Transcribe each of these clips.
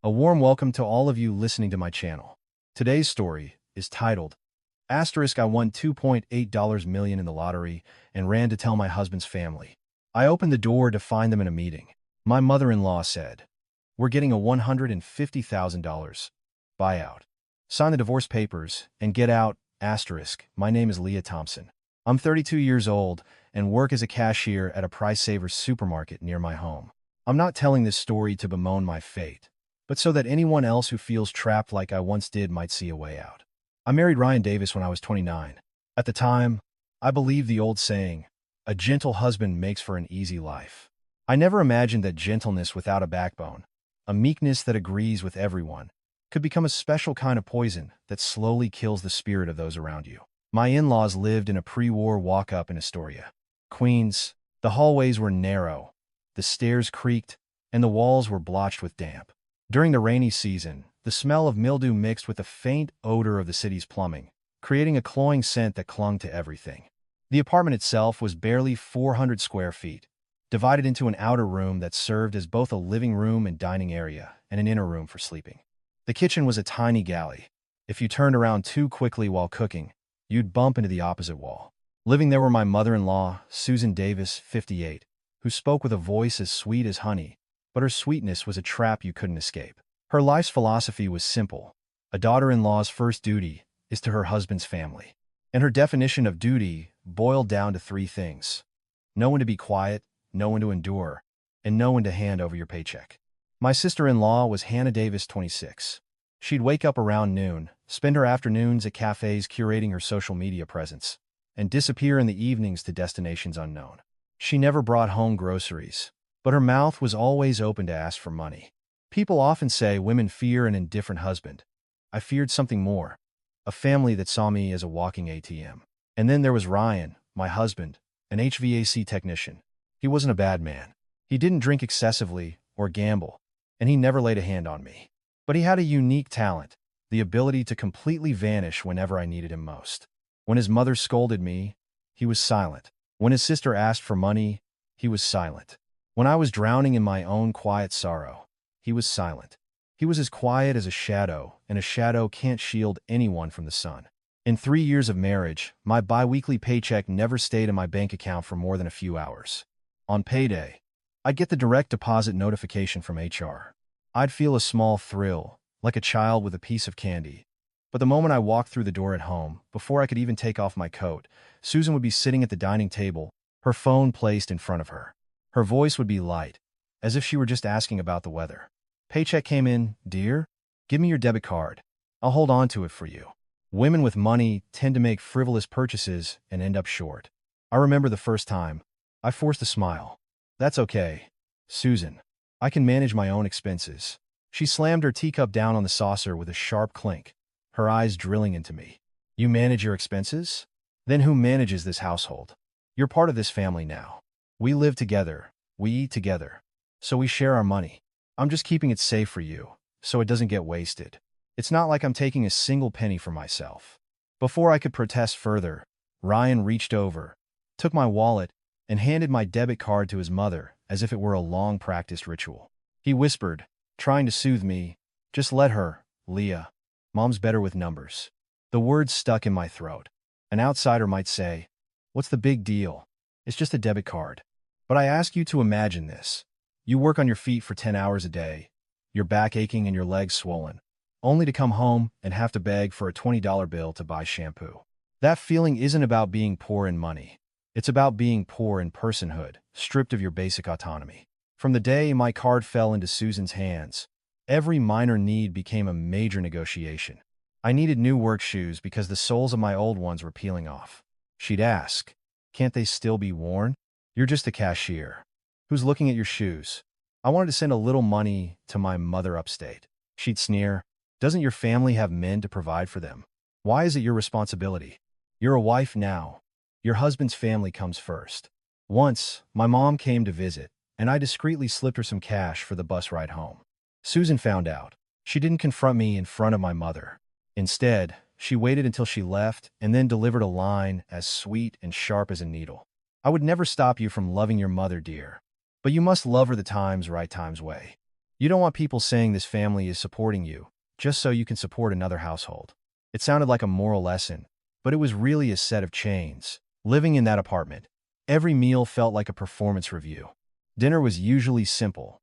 A warm welcome to all of you listening to my channel. Today's story is titled, Asterisk I won $2.8 million in the lottery and ran to tell my husband's family. I opened the door to find them in a meeting. My mother-in-law said, "We're getting a $150,000 buyout. Sign the divorce papers and get out, asterisk. My name is Leah Thompson. I'm 32 years old and work as a cashier at a Price Savers supermarket near my home. I'm not telling this story to bemoan my fate, but so that anyone else who feels trapped like I once did might see a way out. I married Ryan Davis when I was 29. At the time, I believed the old saying, a gentle husband makes for an easy life. I never imagined that gentleness without a backbone, a meekness that agrees with everyone, could become a special kind of poison that slowly kills the spirit of those around you. My in-laws lived in a pre-war walk-up in Astoria, Queens. The hallways were narrow, the stairs creaked, and the walls were blotched with damp. During the rainy season, the smell of mildew mixed with the faint odor of the city's plumbing, creating a cloying scent that clung to everything. The apartment itself was barely 400 square feet, divided into an outer room that served as both a living room and dining area and an inner room for sleeping. The kitchen was a tiny galley. If you turned around too quickly while cooking, you'd bump into the opposite wall. Living there were my mother-in-law, Susan Davis, 58, who spoke with a voice as sweet as honey, but her sweetness was a trap you couldn't escape. Her life's philosophy was simple. A daughter-in-law's first duty is to her husband's family. And her definition of duty boiled down to three things: know when to be quiet, know when to endure, and know when to hand over your paycheck. My sister-in-law was Hannah Davis, 26. She'd wake up around noon, spend her afternoons at cafes curating her social media presence, and disappear in the evenings to destinations unknown. She never brought home groceries, but her mouth was always open to ask for money. People often say women fear an indifferent husband. I feared something more, a family that saw me as a walking ATM. And then there was Ryan, my husband, an HVAC technician. He wasn't a bad man. He didn't drink excessively or gamble, and he never laid a hand on me. But he had a unique talent, the ability to completely vanish whenever I needed him most. When his mother scolded me, he was silent. When his sister asked for money, he was silent. When I was drowning in my own quiet sorrow, he was silent. He was as quiet as a shadow, and a shadow can't shield anyone from the sun. In 3 years of marriage, my bi-weekly paycheck never stayed in my bank account for more than a few hours. On payday, I'd get the direct deposit notification from HR. I'd feel a small thrill, like a child with a piece of candy. But the moment I walked through the door at home, before I could even take off my coat, Susan would be sitting at the dining table, her phone placed in front of her. Her voice would be light, as if she were just asking about the weather. Paycheck came in, dear? Give me your debit card. I'll hold on to it for you. Women with money tend to make frivolous purchases and end up short. I remember the first time. I forced a smile. That's okay, Susan. I can manage my own expenses. She slammed her teacup down on the saucer with a sharp clink, her eyes drilling into me. You manage your expenses? Then who manages this household? You're part of this family now. We live together. We eat together. So we share our money. I'm just keeping it safe for you, so it doesn't get wasted. It's not like I'm taking a single penny for myself. Before I could protest further, Ryan reached over, took my wallet, and handed my debit card to his mother as if it were a long-practiced ritual. He whispered, trying to soothe me, "Just let her, Leah. Mom's better with numbers." The words stuck in my throat. An outsider might say, "What's the big deal? It's just a debit card." But I ask you to imagine this. You work on your feet for 10 hours a day, your back aching and your legs swollen, only to come home and have to beg for a $20 bill to buy shampoo. That feeling isn't about being poor in money. It's about being poor in personhood, stripped of your basic autonomy. From the day my card fell into Susan's hands, every minor need became a major negotiation. I needed new work shoes because the soles of my old ones were peeling off. She'd ask, "Can't they still be worn? You're just a cashier. Who's looking at your shoes?" I wanted to send a little money to my mother upstate. She'd sneer, "Doesn't your family have men to provide for them? Why is it your responsibility? You're a wife now. Your husband's family comes first." Once, my mom came to visit, and I discreetly slipped her some cash for the bus ride home. Susan found out. She didn't confront me in front of my mother. Instead, she waited until she left and then delivered a line as sweet and sharp as a needle. "I would never stop you from loving your mother, dear. But you must love her the right times way. You don't want people saying this family is supporting you, just so you can support another household. It sounded like a moral lesson, but it was really a set of chains. Living in that apartment, every meal felt like a performance review. Dinner was usually simple.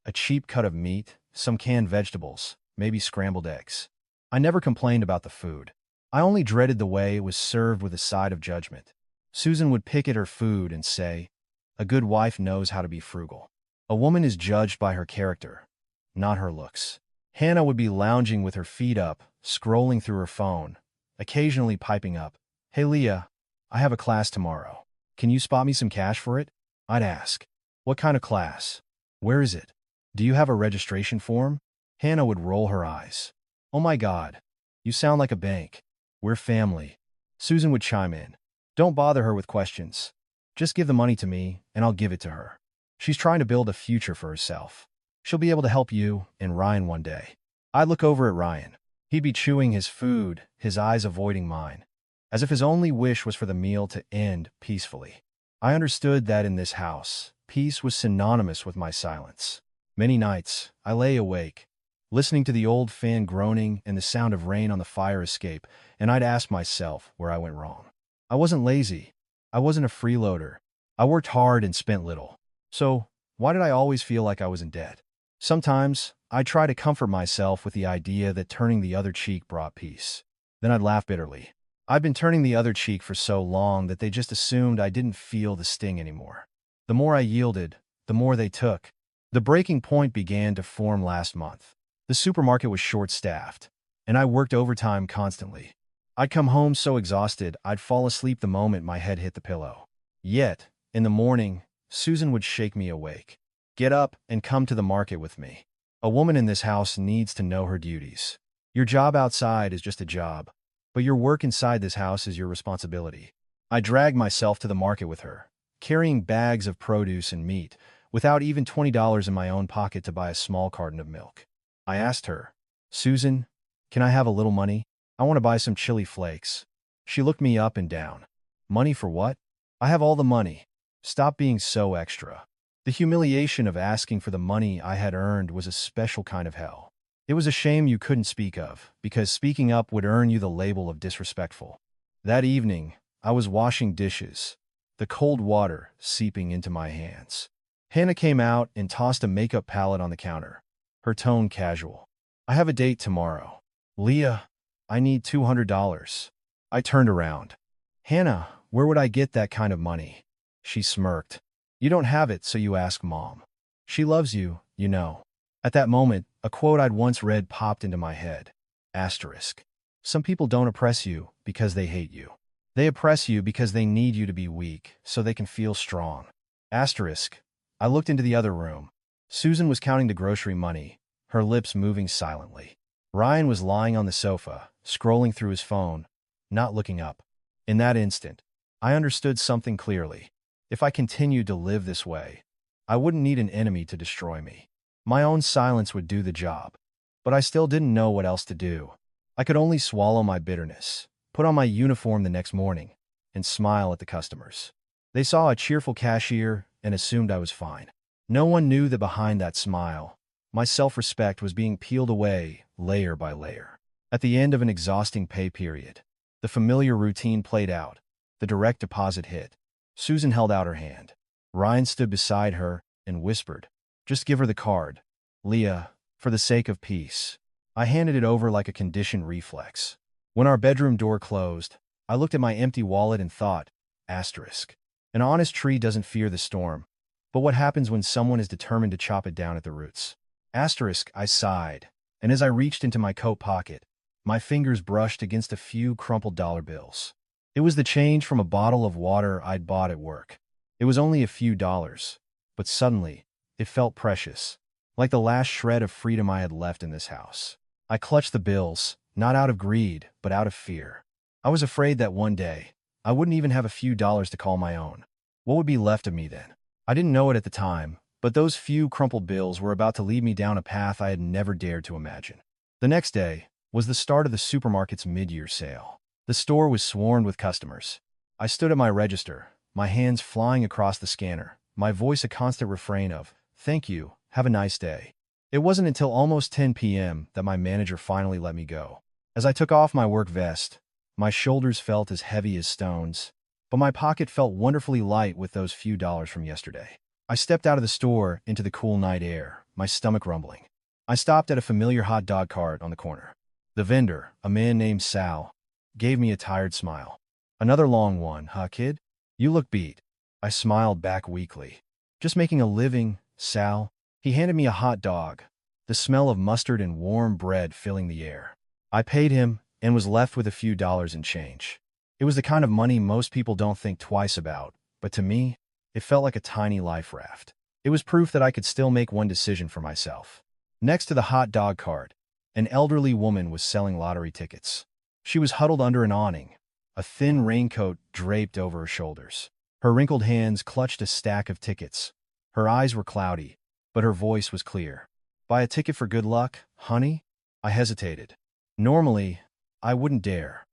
A cheap cut of meat, some canned vegetables, maybe scrambled eggs. I never complained about the food. I only dreaded the way it was served with a side of judgment. Susan would pick at her food and say, "A good wife knows how to be frugal. A woman is judged by her character, not her looks." Hannah would be lounging with her feet up, scrolling through her phone, occasionally piping up, "Hey Leah, I have a class tomorrow. Can you spot me some cash for it?" I'd ask, "What kind of class? Where is it? Do you have a registration form?" Hannah would roll her eyes. "Oh my God, you sound like a bank. We're family." Susan would chime in, "Don't bother her with questions. Just give the money to me, and I'll give it to her. She's trying to build a future for herself. She'll be able to help you and Ryan one day." I'd look over at Ryan. He'd be chewing his food, his eyes avoiding mine, as if his only wish was for the meal to end peacefully. I understood that in this house, peace was synonymous with my silence. Many nights, I lay awake, listening to the old fan groaning and the sound of rain on the fire escape, and I'd ask myself where I went wrong. I wasn't lazy. I wasn't a freeloader. I worked hard and spent little. So, why did I always feel like I was in debt? Sometimes, I'd try to comfort myself with the idea that turning the other cheek brought peace. Then I'd laugh bitterly. I'd been turning the other cheek for so long that they just assumed I didn't feel the sting anymore. The more I yielded, the more they took. The breaking point began to form last month. The supermarket was short-staffed, and I worked overtime constantly. I'd come home so exhausted I'd fall asleep the moment my head hit the pillow. Yet, in the morning, Susan would shake me awake. "Get up and come to the market with me. A woman in this house needs to know her duties. Your job outside is just a job, but your work inside this house is your responsibility." I dragged myself to the market with her, carrying bags of produce and meat, without even $20 in my own pocket to buy a small carton of milk. I asked her, "Susan, can I have a little money? I want to buy some chili flakes." She looked me up and down. "Money for what? I have all the money. Stop being so extra." The humiliation of asking for the money I had earned was a special kind of hell. It was a shame you couldn't speak of, because speaking up would earn you the label of disrespectful. That evening, I was washing dishes, the cold water seeping into my hands. Hannah came out and tossed a makeup palette on the counter, her tone casual. "I have a date tomorrow. Leah, I need $200. I turned around. "Hannah, where would I get that kind of money?" She smirked. "You don't have it, so you ask Mom. She loves you, you know." At that moment, a quote I'd once read popped into my head. Asterisk. "Some people don't oppress you because they hate you. They oppress you because they need you to be weak so they can feel strong." Asterisk. I looked into the other room. Susan was counting the grocery money, her lips moving silently. Ryan was lying on the sofa, scrolling through his phone, not looking up. In that instant, I understood something clearly. If I continued to live this way, I wouldn't need an enemy to destroy me. My own silence would do the job. But I still didn't know what else to do. I could only swallow my bitterness, put on my uniform the next morning, and smile at the customers. They saw a cheerful cashier and assumed I was fine. No one knew that behind that smile, my self-respect was being peeled away layer by layer. At the end of an exhausting pay period, the familiar routine played out. The direct deposit hit. Susan held out her hand. Ryan stood beside her and whispered, "Just give her the card, Leah, for the sake of peace." I handed it over like a conditioned reflex. When our bedroom door closed, I looked at my empty wallet and thought, asterisk. An honest tree doesn't fear the storm, but what happens when someone is determined to chop it down at the roots? Asterisk, I sighed, and as I reached into my coat pocket, my fingers brushed against a few crumpled dollar bills. It was the change from a bottle of water I'd bought at work. It was only a few dollars, but suddenly, it felt precious, like the last shred of freedom I had left in this house. I clutched the bills, not out of greed, but out of fear. I was afraid that one day, I wouldn't even have a few dollars to call my own. What would be left of me then? I didn't know it at the time, but those few crumpled bills were about to lead me down a path I had never dared to imagine. The next day was the start of the supermarket's mid-year sale. The store was swarmed with customers. I stood at my register, my hands flying across the scanner, my voice a constant refrain of, "Thank you, have a nice day." It wasn't until almost 10 p.m. that my manager finally let me go. As I took off my work vest, my shoulders felt as heavy as stones, but my pocket felt wonderfully light with those few dollars from yesterday. I stepped out of the store into the cool night air, my stomach rumbling. I stopped at a familiar hot dog cart on the corner. The vendor, a man named Sal, gave me a tired smile. "Another long one, huh, kid? You look beat." I smiled back weakly. "Just making a living, Sal." He handed me a hot dog, the smell of mustard and warm bread filling the air. I paid him and was left with a few dollars in change. It was the kind of money most people don't think twice about, but to me, it felt like a tiny life raft. It was proof that I could still make one decision for myself. Next to the hot dog cart, an elderly woman was selling lottery tickets. She was huddled under an awning, a thin raincoat draped over her shoulders. Her wrinkled hands clutched a stack of tickets. Her eyes were cloudy, but her voice was clear. "Buy a ticket for good luck, honey?" I hesitated. Normally, I wouldn't dare.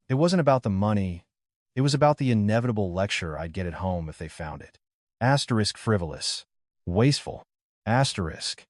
It wasn't about the money. It was about the inevitable lecture I'd get at home if they found it. Asterisk frivolous. Wasteful. Asterisk.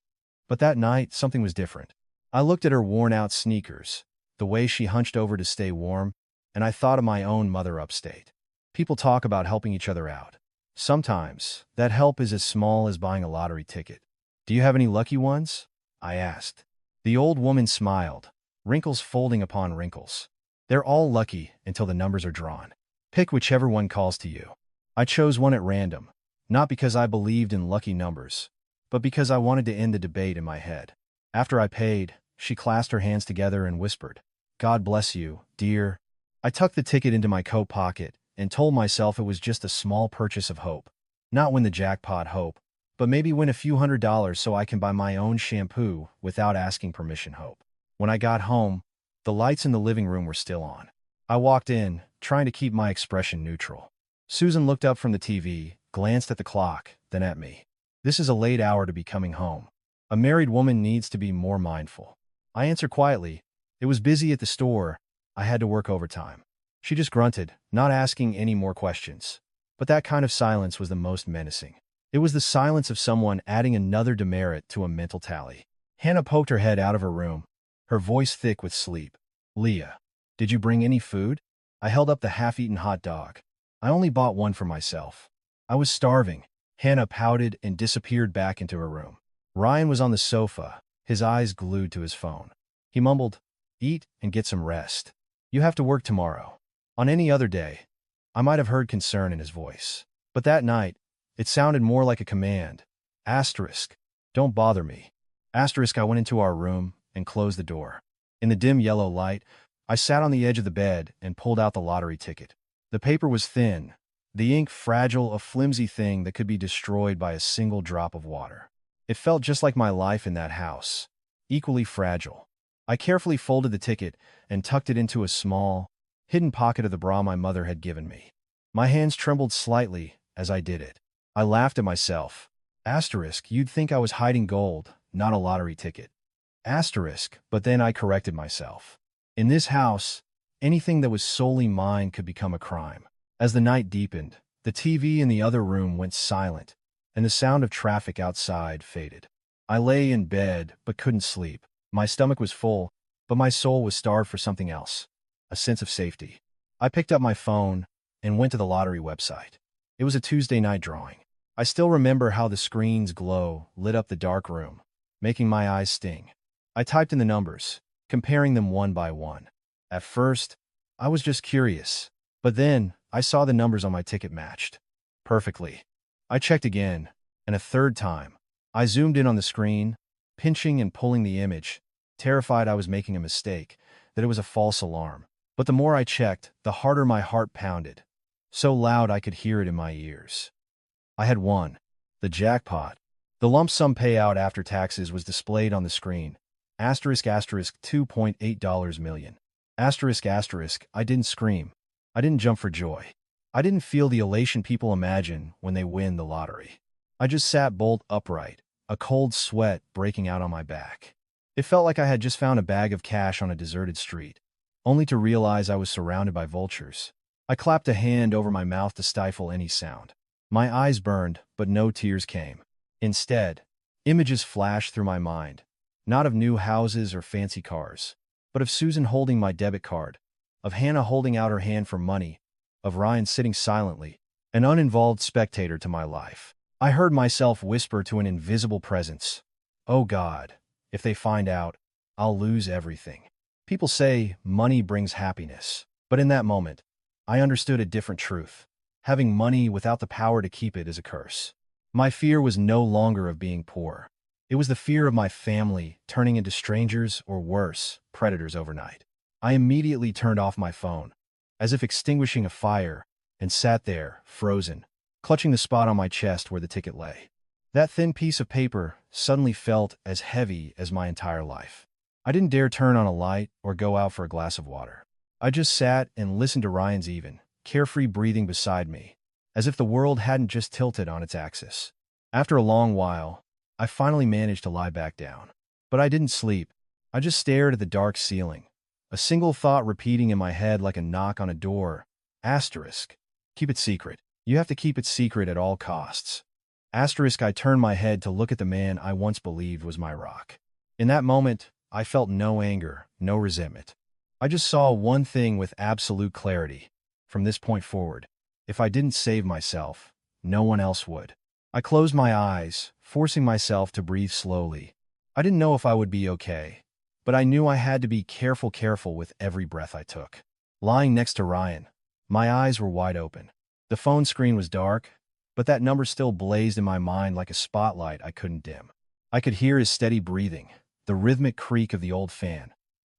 But that night, something was different. I looked at her worn-out sneakers, the way she hunched over to stay warm, and I thought of my own mother upstate. People talk about helping each other out. Sometimes, that help is as small as buying a lottery ticket. "Do you have any lucky ones?" I asked. The old woman smiled, wrinkles folding upon wrinkles. "They're all lucky until the numbers are drawn. Pick whichever one calls to you." I chose one at random, not because I believed in lucky numbers, but because I wanted to end the debate in my head. After I paid, she clasped her hands together and whispered, "God bless you, dear." I tucked the ticket into my coat pocket and told myself it was just a small purchase of hope. Not win the jackpot hope, but maybe win a few $100s so I can buy my own shampoo without asking permission hope. When I got home, the lights in the living room were still on. I walked in, trying to keep my expression neutral. Susan looked up from the TV, glanced at the clock, then at me. "This is a late hour to be coming home. A married woman needs to be more mindful." I answered quietly. "It was busy at the store. I had to work overtime." She just grunted, not asking any more questions. But that kind of silence was the most menacing. It was the silence of someone adding another demerit to a mental tally. Hannah poked her head out of her room, her voice thick with sleep. "Leah, did you bring any food?" I held up the half-eaten hot dog. "I only bought one for myself. I was starving." Hannah pouted and disappeared back into her room. Ryan was on the sofa, his eyes glued to his phone. He mumbled, "Eat and get some rest. You have to work tomorrow." On any other day, I might have heard concern in his voice. But that night, it sounded more like a command. Asterisk. "Don't bother me." Asterisk. I went into our room and closed the door. In the dim yellow light, I sat on the edge of the bed and pulled out the lottery ticket. The paper was thin, the ink fragile, a flimsy thing that could be destroyed by a single drop of water. It felt just like my life in that house, equally fragile. I carefully folded the ticket and tucked it into a small, hidden pocket of the bra my mother had given me. My hands trembled slightly as I did it. I laughed at myself. Asterisk. You'd think I was hiding gold, not a lottery ticket. Asterisk. But then I corrected myself. In this house, anything that was solely mine could become a crime. As the night deepened, the TV in the other room went silent, and the sound of traffic outside faded. I lay in bed but couldn't sleep. My stomach was full, but my soul was starved for something else. A sense of safety. I picked up my phone and went to the lottery website. It was a Tuesday night drawing. I still remember how the screen's glow lit up the dark room, making my eyes sting. I typed in the numbers, comparing them one by one. At first, I was just curious, but then I saw the numbers on my ticket matched perfectly. I checked again, and a third time. I zoomed in on the screen, pinching and pulling the image, terrified I was making a mistake, that it was a false alarm. But the more I checked, the harder my heart pounded, so loud I could hear it in my ears. I had won. The jackpot. The lump sum payout after taxes was displayed on the screen. Asterisk asterisk $2.8 million. Asterisk asterisk. I didn't scream. I didn't jump for joy. I didn't feel the elation people imagine when they win the lottery. I just sat bolt upright, a cold sweat breaking out on my back. It felt like I had just found a bag of cash on a deserted street, only to realize I was surrounded by vultures. I clapped a hand over my mouth to stifle any sound. My eyes burned, but no tears came. Instead, Images flashed through my mind, not of new houses or fancy cars, but of Susan holding my debit card, of Hannah holding out her hand for money, of Ryan sitting silently, an uninvolved spectator to my life. I heard myself whisper to an invisible presence, "Oh God, if they find out, I'll lose everything." People say money brings happiness, but in that moment, I understood a different truth. Having money without the power to keep it is a curse. My fear was no longer of being poor. It was the fear of my family turning into strangers or worse, predators overnight. I immediately turned off my phone, as if extinguishing a fire, and sat there, frozen, clutching the spot on my chest where the ticket lay. That thin piece of paper suddenly felt as heavy as my entire life. I didn't dare turn on a light or go out for a glass of water. I just sat and listened to Ryan's even, carefree breathing beside me, as if the world hadn't just tilted on its axis. After a long while, I finally managed to lie back down. But I didn't sleep. I just stared at the dark ceiling, a single thought repeating in my head like a knock on a door. Asterisk. Keep it secret. You have to keep it secret at all costs. Asterisk. I turned my head to look at the man I once believed was my rock. In that moment, I felt no anger, no resentment. I just saw one thing with absolute clarity. From this point forward, if I didn't save myself, no one else would. I closed my eyes, forcing myself to breathe slowly. I didn't know if I would be okay, but I knew I had to be careful with every breath I took. Lying next to Ryan, my eyes were wide open. The phone screen was dark, but that number still blazed in my mind like a spotlight I couldn't dim. I could hear his steady breathing, the rhythmic creak of the old fan,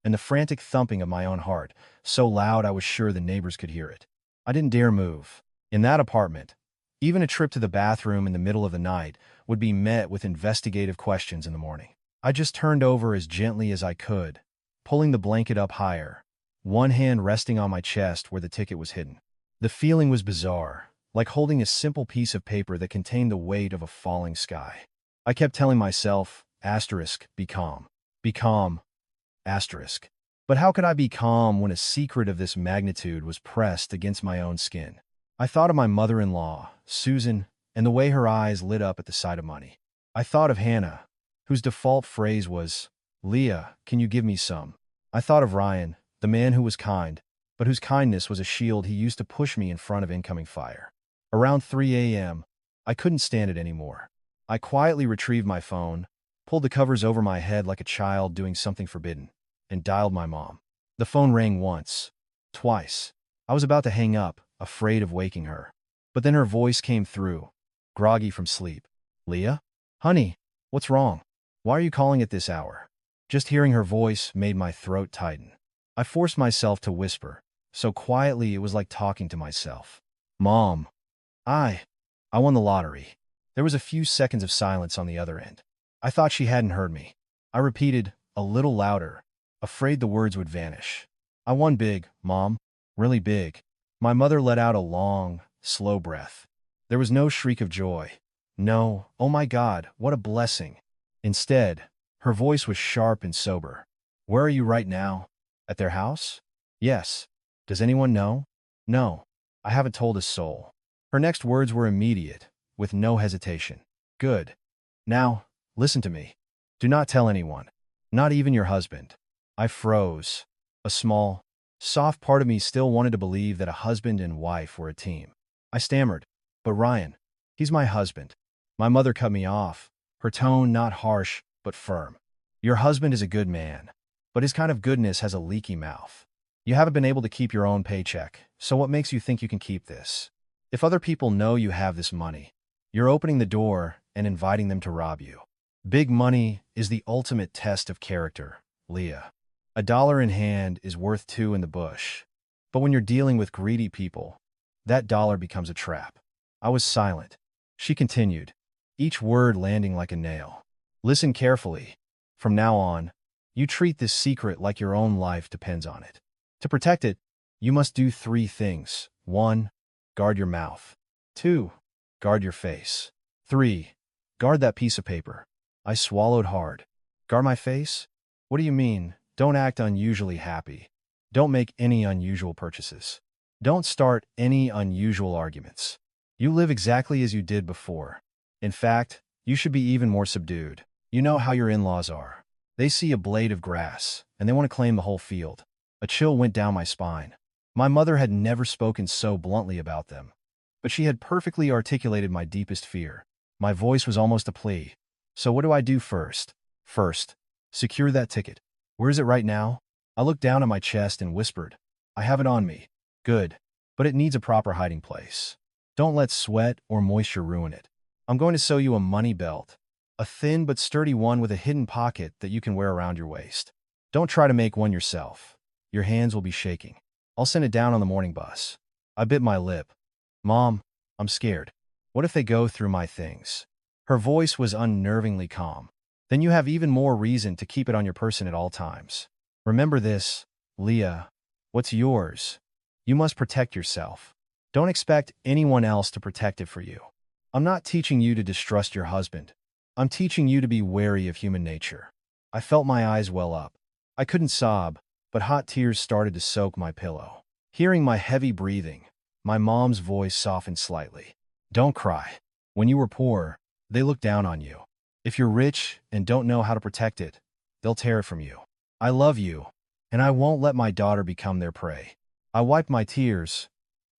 and the frantic thumping of my own heart, so loud I was sure the neighbors could hear it. I didn't dare move. In that apartment, even a trip to the bathroom in the middle of the night would be met with investigative questions in the morning. I just turned over as gently as I could, pulling the blanket up higher, one hand resting on my chest where the ticket was hidden. The feeling was bizarre, like holding a simple piece of paper that contained the weight of a falling sky. I kept telling myself, asterisk, be calm. Be calm. Asterisk. But how could I be calm when a secret of this magnitude was pressed against my own skin? I thought of my mother-in-law, Susan, and the way her eyes lit up at the sight of money. I thought of Hannah, whose default phrase was, "Leah, can you give me some?" I thought of Ryan, the man who was kind, but whose kindness was a shield he used to push me in front of incoming fire. Around 3 a.m., I couldn't stand it anymore. I quietly retrieved my phone, pulled the covers over my head like a child doing something forbidden, and dialed my mom. The phone rang once, twice. I was about to hang up, afraid of waking her. But then her voice came through, groggy from sleep. "Leah? Honey, what's wrong? Why are you calling at this hour?" Just hearing her voice made my throat tighten. I forced myself to whisper, so quietly it was like talking to myself. "Mom, I won the lottery." There was a few seconds of silence on the other end. I thought she hadn't heard me. I repeated, a little louder, afraid the words would vanish. "I won big, Mom. Really big." My mother let out a long, slow breath. There was no shriek of joy. No, "Oh my God, what a blessing." Instead, her voice was sharp and sober. "Where are you right now? At their house?" "Yes." "Does anyone know?" "No. I haven't told a soul." Her next words were immediate, with no hesitation. "Good. Now, listen to me. Do not tell anyone. Not even your husband." I froze. A small, soft part of me still wanted to believe that a husband and wife were a team. I stammered, "But Ryan, he's my husband." My mother cut me off, her tone not harsh, but firm. "Your husband is a good man, but his kind of goodness has a leaky mouth. You haven't been able to keep your own paycheck, so what makes you think you can keep this? If other people know you have this money, you're opening the door and inviting them to rob you. Big money is the ultimate test of character, Leah. $1 in hand is worth 2 in the bush. But when you're dealing with greedy people, that dollar becomes a trap." I was silent. She continued, each word landing like a nail. "Listen carefully. From now on, you treat this secret like your own life depends on it. To protect it, you must do 3 things. 1. Guard your mouth. 2. Guard your face. 3. Guard that piece of paper." I swallowed hard. "Guard my face? What do you mean? Don't act unusually happy. Don't make any unusual purchases. Don't start any unusual arguments. You live exactly as you did before. In fact, You should be even more subdued. You know how your in-laws are. They see a blade of grass, and they want to claim the whole field. A chill went down my spine. My mother had never spoken so bluntly about them. But she had perfectly articulated my deepest fear. My voice was almost a plea. So what do I do first? First, secure that ticket. Where is it right now? I looked down at my chest and whispered, I have it on me. Good. But it needs a proper hiding place. Don't let sweat or moisture ruin it. I'm going to sew you a money belt. A thin but sturdy one with a hidden pocket that you can wear around your waist. Don't try to make one yourself. Your hands will be shaking. I'll send it down on the morning bus. I bit my lip. Mom, I'm scared. What if they go through my things? Her voice was unnervingly calm. Then you have even more reason to keep it on your person at all times. Remember this, Leah. What's yours? You must protect yourself. Don't expect anyone else to protect it for you. I'm not teaching you to distrust your husband. I'm teaching you to be wary of human nature. I felt my eyes well up. I couldn't sob, but hot tears started to soak my pillow. Hearing my heavy breathing, my mom's voice softened slightly. Don't cry. When you were poor, they looked down on you. If you're rich and don't know how to protect it, they'll tear it from you. I love you, and I won't let my daughter become their prey. I wiped my tears,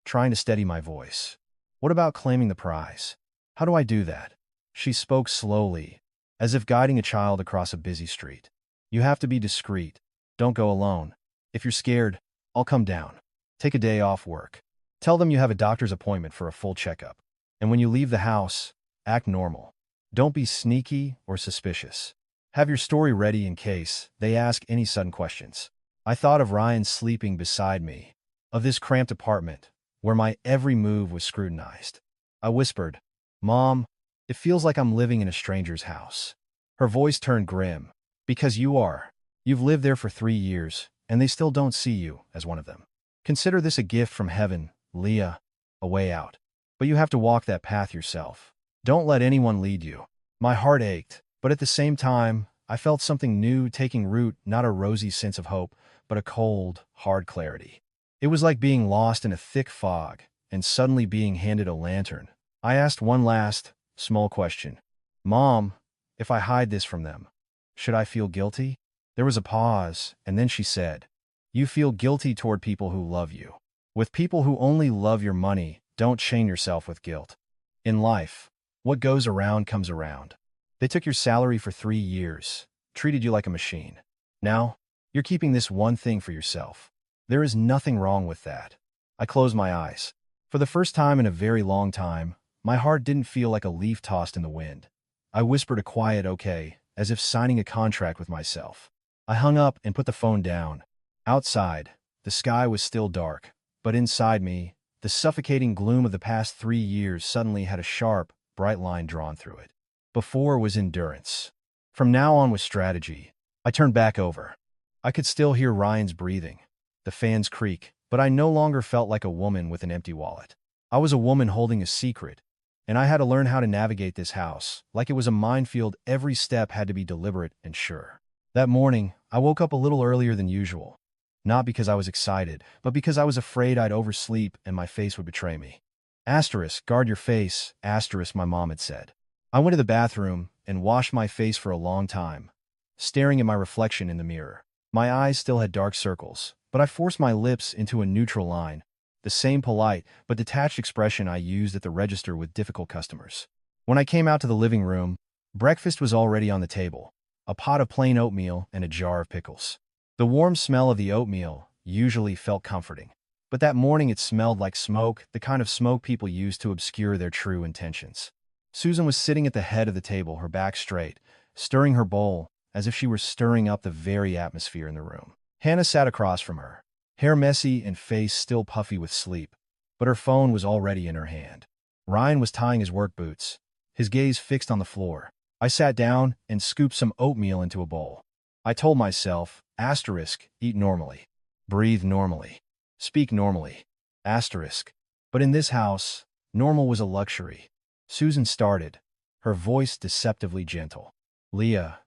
trying to steady my voice. What about claiming the prize? How do I do that? She spoke slowly, as if guiding a child across a busy street. You have to be discreet. Don't go alone. If you're scared, I'll come down. Take a day off work. Tell them you have a doctor's appointment for a full checkup. And when you leave the house, act normal. Don't be sneaky or suspicious. Have your story ready in case they ask any sudden questions. I thought of Ryan sleeping beside me, of this cramped apartment, where my every move was scrutinized. I whispered, Mom, it feels like I'm living in a stranger's house. Her voice turned grim. Because you are. You've lived there for 3 years, and they still don't see you as one of them. Consider this a gift from heaven, Leah, a way out. But you have to walk that path yourself. Don't let anyone lead you. My heart ached, but at the same time, I felt something new taking root, not a rosy sense of hope, but a cold, hard clarity. It was like being lost in a thick fog and suddenly being handed a lantern. I asked one last, small question. Mom, if I hide this from them, should I feel guilty? There was a pause, and then she said, You feel guilty toward people who love you. With people who only love your money, don't chain yourself with guilt. In life, what goes around comes around. They took your salary for 3 years, treated you like a machine. Now, you're keeping this one thing for yourself. There is nothing wrong with that. I closed my eyes. For the first time in a very long time, my heart didn't feel like a leaf tossed in the wind. I whispered a quiet okay, as if signing a contract with myself. I hung up and put the phone down. Outside, the sky was still dark, but inside me, the suffocating gloom of the past 3 years suddenly had a sharp, bright line drawn through it. Before was endurance. From now on was strategy. I turned back over. I could still hear Ryan's breathing, the fans creak, but I no longer felt like a woman with an empty wallet. I was a woman holding a secret, and I had to learn how to navigate this house. Like it was a minefield, every step had to be deliberate and sure. That morning, I woke up a little earlier than usual. Not because I was excited, but because I was afraid I'd oversleep and my face would betray me. Asterisk, guard your face, asterisk, my mom had said. I went to the bathroom and washed my face for a long time, staring at my reflection in the mirror. My eyes still had dark circles, but I forced my lips into a neutral line, the same polite but detached expression I used at the register with difficult customers. When I came out to the living room, breakfast was already on the table, a pot of plain oatmeal and a jar of pickles. The warm smell of the oatmeal usually felt comforting, but that morning it smelled like smoke, the kind of smoke people use to obscure their true intentions. Susan was sitting at the head of the table, her back straight, stirring her bowl, as if she were stirring up the very atmosphere in the room. Hannah sat across from her, hair messy and face still puffy with sleep, but her phone was already in her hand. Ryan was tying his work boots, his gaze fixed on the floor. I sat down and scooped some oatmeal into a bowl. I told myself, asterisk, eat normally, breathe normally, speak normally, asterisk. But in this house, normal was a luxury. Susan started, her voice deceptively gentle. Leah,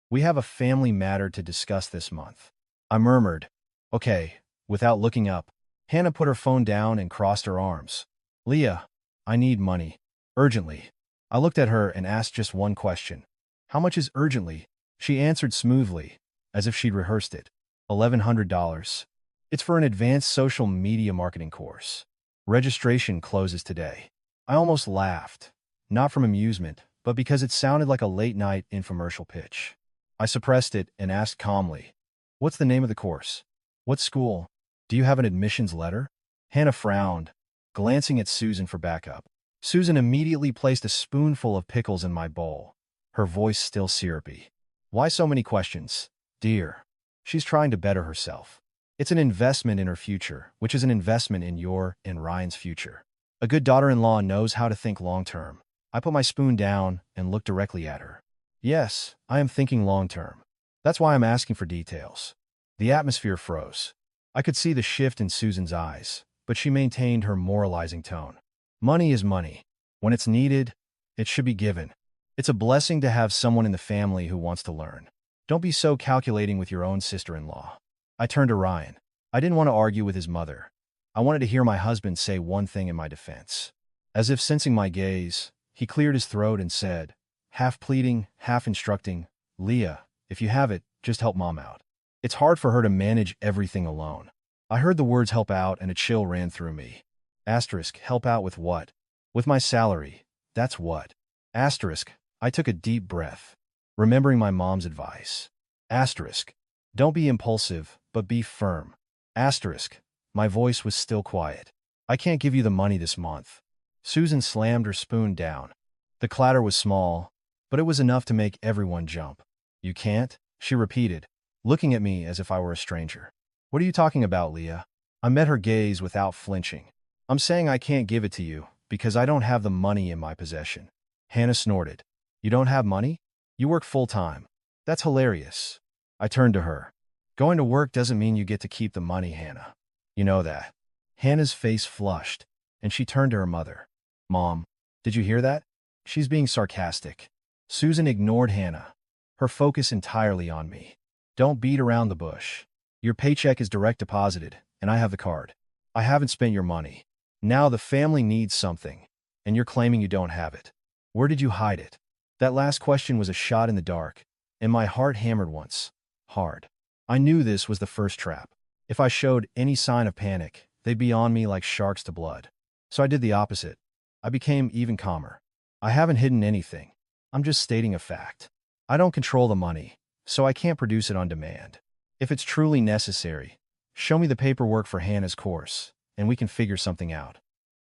we have a family matter to discuss this month. I murmured, okay, without looking up. Hannah put her phone down and crossed her arms. Leah, I need money. Urgently. I looked at her and asked just one question. How much is urgently? She answered smoothly, as if she'd rehearsed it. $1,100. It's for an advanced social media marketing course. Registration closes today. I almost laughed, not from amusement, but because it sounded like a late-night infomercial pitch. I suppressed it and asked calmly, "What's the name of the course? What school? Do you have an admissions letter?" Hannah frowned, glancing at Susan for backup. Susan immediately placed a spoonful of pickles in my bowl, her voice still syrupy. "Why so many questions, dear?" She's trying to better herself. It's an investment in her future, which is an investment in your and Ryan's future. A good daughter-in-law knows how to think long-term. I put my spoon down and looked directly at her. Yes, I am thinking long-term. That's why I'm asking for details. The atmosphere froze. I could see the shift in Susan's eyes, but she maintained her moralizing tone. Money is money. When it's needed, it should be given. It's a blessing to have someone in the family who wants to learn. Don't be so calculating with your own sister-in-law. I turned to Ryan. I didn't want to argue with his mother. I wanted to hear my husband say one thing in my defense. As if sensing my gaze, he cleared his throat and said, half pleading, half instructing, "Leah, if you have it, just help Mom out. It's hard for her to manage everything alone." I heard the words help out and a chill ran through me. Asterisk, help out with what? With my salary. That's what. Asterisk, I took a deep breath, remembering my mom's advice. Asterisk, don't be impulsive, but be firm. Asterisk, my voice was still quiet. I can't give you the money this month. Susan slammed her spoon down. The clatter was small, but it was enough to make everyone jump. You can't? She repeated, looking at me as if I were a stranger. What are you talking about, Leah? I met her gaze without flinching. I'm saying I can't give it to you because I don't have the money in my possession. Hannah snorted. You don't have money? You work full-time. That's hilarious. I turned to her. Going to work doesn't mean you get to keep the money, Hannah. You know that. Hannah's face flushed, and she turned to her mother. Mom, did you hear that? She's being sarcastic. Susan ignored Hannah, her focus entirely on me. Don't beat around the bush. Your paycheck is direct deposited, and I have the card. I haven't spent your money. Now the family needs something, and you're claiming you don't have it. Where did you hide it? That last question was a shot in the dark, and my heart hammered once. Hard. I knew this was the first trap. If I showed any sign of panic, they'd be on me like sharks to blood. So I did the opposite. I became even calmer. I haven't hidden anything. I'm just stating a fact. I don't control the money, so I can't produce it on demand. If it's truly necessary, show me the paperwork for Hannah's course, and we can figure something out.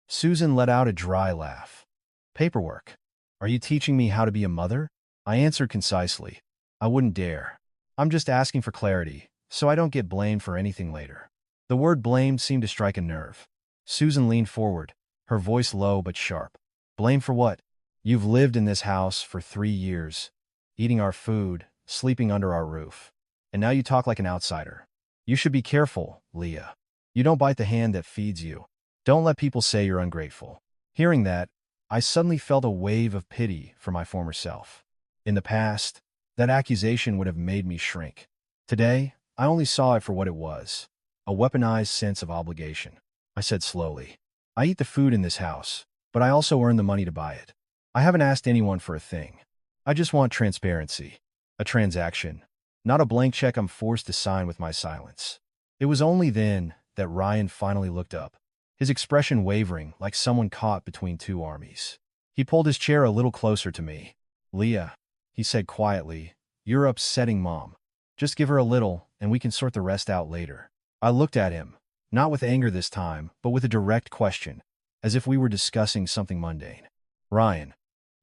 Susan let out a dry laugh. Paperwork? Are you teaching me how to be a mother? I answered concisely. I wouldn't dare. I'm just asking for clarity, so I don't get blamed for anything later. The word blamed seemed to strike a nerve. Susan leaned forward, her voice low but sharp. Blame for what? You've lived in this house for 3 years, eating our food, sleeping under our roof. And now you talk like an outsider. You should be careful, Leah. You don't bite the hand that feeds you. Don't let people say you're ungrateful. Hearing that, I suddenly felt a wave of pity for my former self. In the past, that accusation would have made me shrink. Today, I only saw it for what it was, a weaponized sense of obligation. I said slowly, I eat the food in this house, but I also earn the money to buy it. I haven't asked anyone for a thing. I just want transparency. A transaction, not a blank check I'm forced to sign with my silence. It was only then that Ryan finally looked up, his expression wavering like someone caught between two armies. He pulled his chair a little closer to me. Leah, he said quietly, you're upsetting Mom. Just give her a little, and we can sort the rest out later. I looked at him, not with anger this time, but with a direct question, as if we were discussing something mundane. Ryan,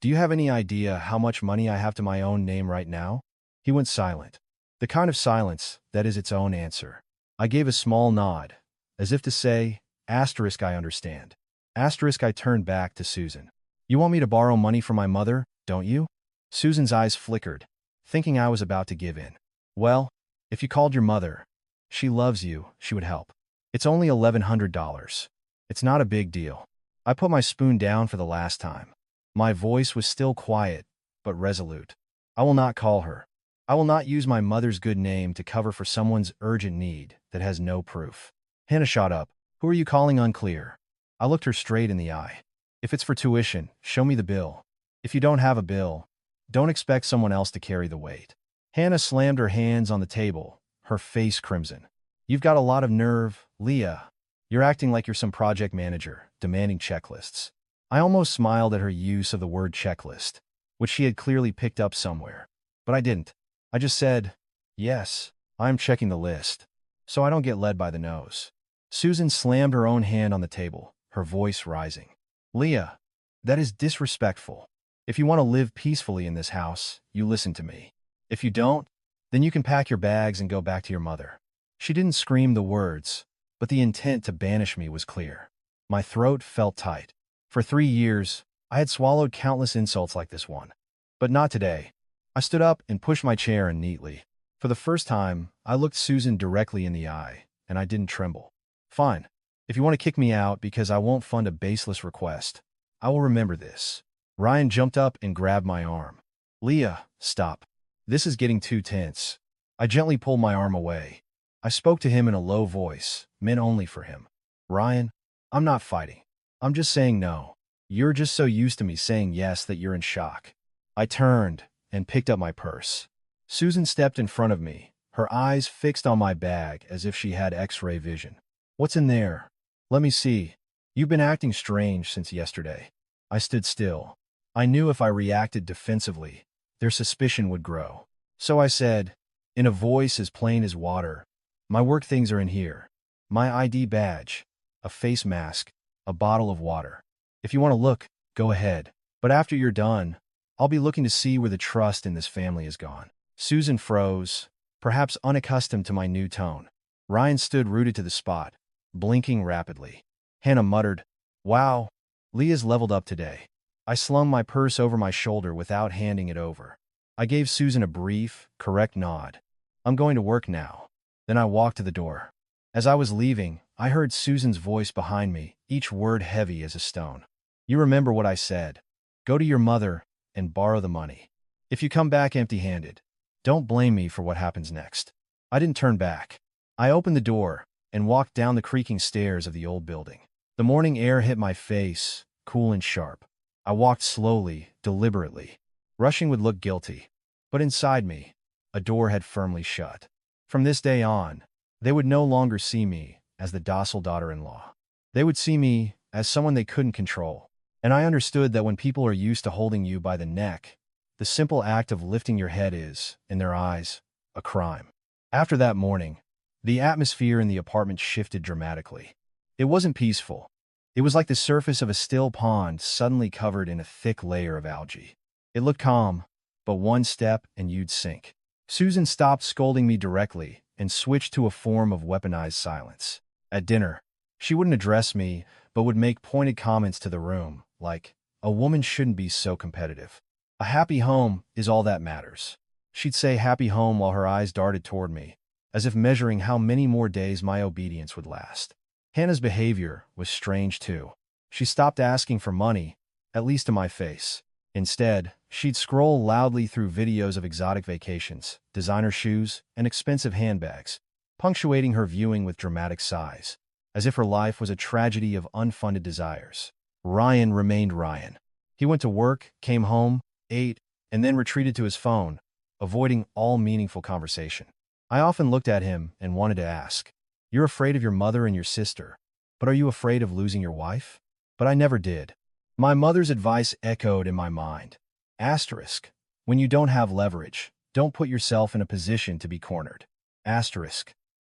do you have any idea how much money I have to my own name right now? He went silent. The kind of silence that is its own answer. I gave a small nod, as if to say, asterisk, I understand. Asterisk, I turned back to Susan. You want me to borrow money from my mother, don't you? Susan's eyes flickered, thinking I was about to give in. Well, if you called your mother, she loves you, she would help. It's only $1,100. It's not a big deal. I put my spoon down for the last time. My voice was still quiet, but resolute. I will not call her. I will not use my mother's good name to cover for someone's urgent need that has no proof. Hannah shot up. Who are you calling unclear? I looked her straight in the eye. If it's for tuition, show me the bill. If you don't have a bill, don't expect someone else to carry the weight. Hannah slammed her hands on the table, her face crimson. You've got a lot of nerve, Leah. You're acting like you're some project manager, demanding checklists. I almost smiled at her use of the word checklist, which she had clearly picked up somewhere. But I didn't. I just said, yes, I'm checking the list, so I don't get led by the nose. Susan slammed her own hand on the table, her voice rising. Leah, that is disrespectful. If you want to live peacefully in this house, you listen to me. If you don't, then you can pack your bags and go back to your mother. She didn't scream the words, but the intent to banish me was clear. My throat felt tight. For 3 years, I had swallowed countless insults like this one. But not today. I stood up and pushed my chair in neatly. For the first time, I looked Susan directly in the eye, and I didn't tremble. Fine. If you want to kick me out because I won't fund a baseless request, I will remember this. Ryan jumped up and grabbed my arm. Leah, stop. This is getting too tense. I gently pulled my arm away. I spoke to him in a low voice, meant only for him. Ryan, I'm not fighting. I'm just saying no. You're just so used to me saying yes that you're in shock. I turned and picked up my purse. Susan stepped in front of me, her eyes fixed on my bag as if she had X-ray vision. What's in there? Let me see. You've been acting strange since yesterday. I stood still. I knew if I reacted defensively, their suspicion would grow. So I said, in a voice as plain as water, my work things are in here. My ID badge, a face mask, a bottle of water. If you want to look, go ahead. But after you're done, I'll be looking to see where the trust in this family is gone. Susan froze, perhaps unaccustomed to my new tone. Ryan stood rooted to the spot, blinking rapidly. Hannah muttered, wow, Leah's leveled up today. I slung my purse over my shoulder without handing it over. I gave Susan a brief, correct nod. I'm going to work now. Then I walked to the door. As I was leaving, I heard Susan's voice behind me, each word heavy as a stone. You remember what I said. Go to your mother and borrow the money. If you come back empty-handed, don't blame me for what happens next. I didn't turn back. I opened the door and walked down the creaking stairs of the old building. The morning air hit my face, cool and sharp. I walked slowly, deliberately. Rushing would look guilty. But inside me, a door had firmly shut. From this day on, they would no longer see me as the docile daughter-in-law. They would see me as someone they couldn't control. And I understood that when people are used to holding you by the neck, the simple act of lifting your head is, in their eyes, a crime. After that morning, the atmosphere in the apartment shifted dramatically. It wasn't peaceful. It was like the surface of a still pond suddenly covered in a thick layer of algae. It looked calm, but one step and you'd sink. Susan stopped scolding me directly and switched to a form of weaponized silence. At dinner, she wouldn't address me, but would make pointed comments to the room, like, a woman shouldn't be so competitive. A happy home is all that matters. She'd say happy home while her eyes darted toward me, as if measuring how many more days my obedience would last. Hannah's behavior was strange too. She stopped asking for money, at least to my face. Instead, she'd scroll loudly through videos of exotic vacations, designer shoes, and expensive handbags, punctuating her viewing with dramatic sighs, as if her life was a tragedy of unfunded desires. Ryan remained Ryan. He went to work, came home, ate, and then retreated to his phone, avoiding all meaningful conversation. I often looked at him and wanted to ask, you're afraid of your mother and your sister, but are you afraid of losing your wife? But I never did. My mother's advice echoed in my mind. Asterisk. When you don't have leverage, don't put yourself in a position to be cornered. Asterisk.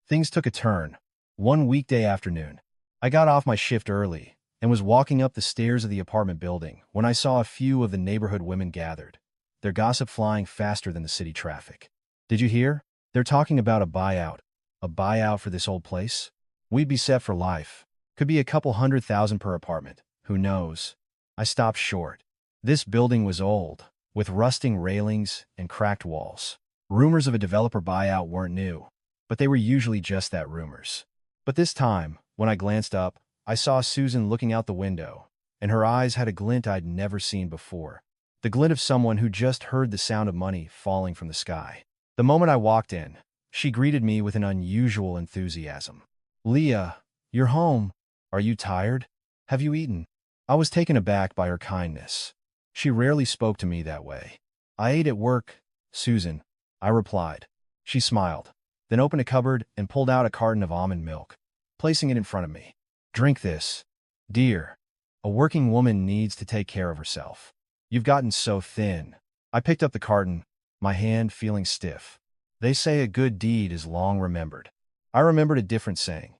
Things took a turn. One weekday afternoon, I got off my shift early and was walking up the stairs of the apartment building when I saw a few of the neighborhood women gathered, their gossip flying faster than the city traffic. Did you hear? They're talking about a buyout. A buyout for this old place? We'd be set for life. Could be a couple $100,000 per apartment. Who knows? I stopped short. This building was old, with rusting railings and cracked walls. Rumors of a developer buyout weren't new, but they were usually just that, rumors. But this time, when I glanced up, I saw Susan looking out the window, and her eyes had a glint I'd never seen before. The glint of someone who just heard the sound of money falling from the sky. The moment I walked in, she greeted me with an unusual enthusiasm. Leah, you're home. Are you tired? Have you eaten? I was taken aback by her kindness. She rarely spoke to me that way. I ate at work, Susan, I replied. She smiled, then opened a cupboard and pulled out a carton of almond milk, placing it in front of me. Drink this. Dear, a working woman needs to take care of herself. You've gotten so thin. I picked up the carton, my hand feeling stiff. They say a good deed is long remembered. I remembered a different saying.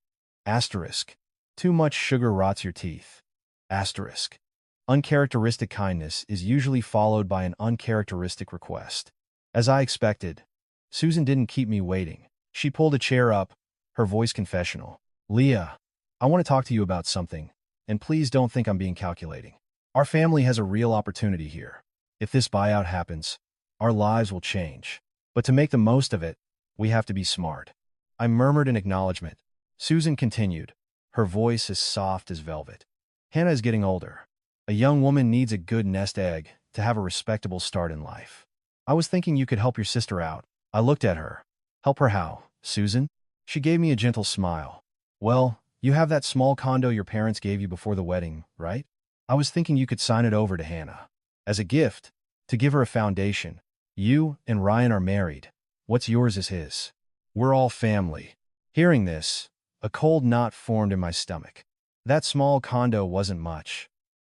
Asterisk. Too much sugar rots your teeth. Asterisk. Uncharacteristic kindness is usually followed by an uncharacteristic request. As I expected, Susan didn't keep me waiting. She pulled a chair up, her voice confessional. Leah, I want to talk to you about something, and please don't think I'm being calculating. Our family has a real opportunity here. If this buyout happens, our lives will change. But to make the most of it, we have to be smart. I murmured in acknowledgement. Susan continued, her voice as soft as velvet. Hannah is getting older. A young woman needs a good nest egg to have a respectable start in life. I was thinking you could help your sister out. I looked at her. Help her how, Susan? She gave me a gentle smile. Well, you have that small condo your parents gave you before the wedding, right? I was thinking you could sign it over to Hannah. As a gift, to give her a foundation. You and Ryan are married. What's yours is his. We're all family. Hearing this, a cold knot formed in my stomach. That small condo wasn't much,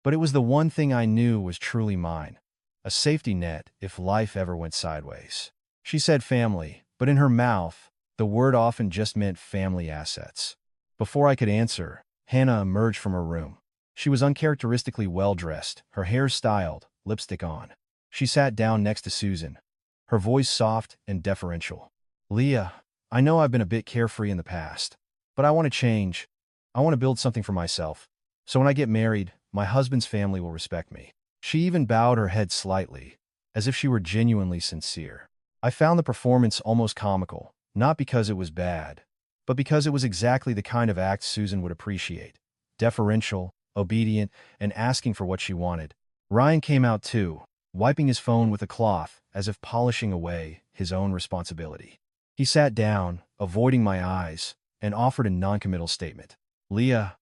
but it was the one thing I knew was truly mine. A safety net if life ever went sideways. She said family, but in her mouth, the word often just meant family assets. Before I could answer, Hannah emerged from her room. She was uncharacteristically well-dressed, her hair styled, lipstick on. She sat down next to Susan, her voice soft and deferential. Leah, I know I've been a bit carefree in the past, but I want to change. I want to build something for myself. So when I get married, my husband's family will respect me. She even bowed her head slightly, as if she were genuinely sincere. I found the performance almost comical, not because it was bad, but because it was exactly the kind of act Susan would appreciate. Deferential, obedient, and asking for what she wanted. Ryan came out too, wiping his phone with a cloth, as if polishing away his own responsibility. He sat down, avoiding my eyes, and offered a non-committal statement. Leah,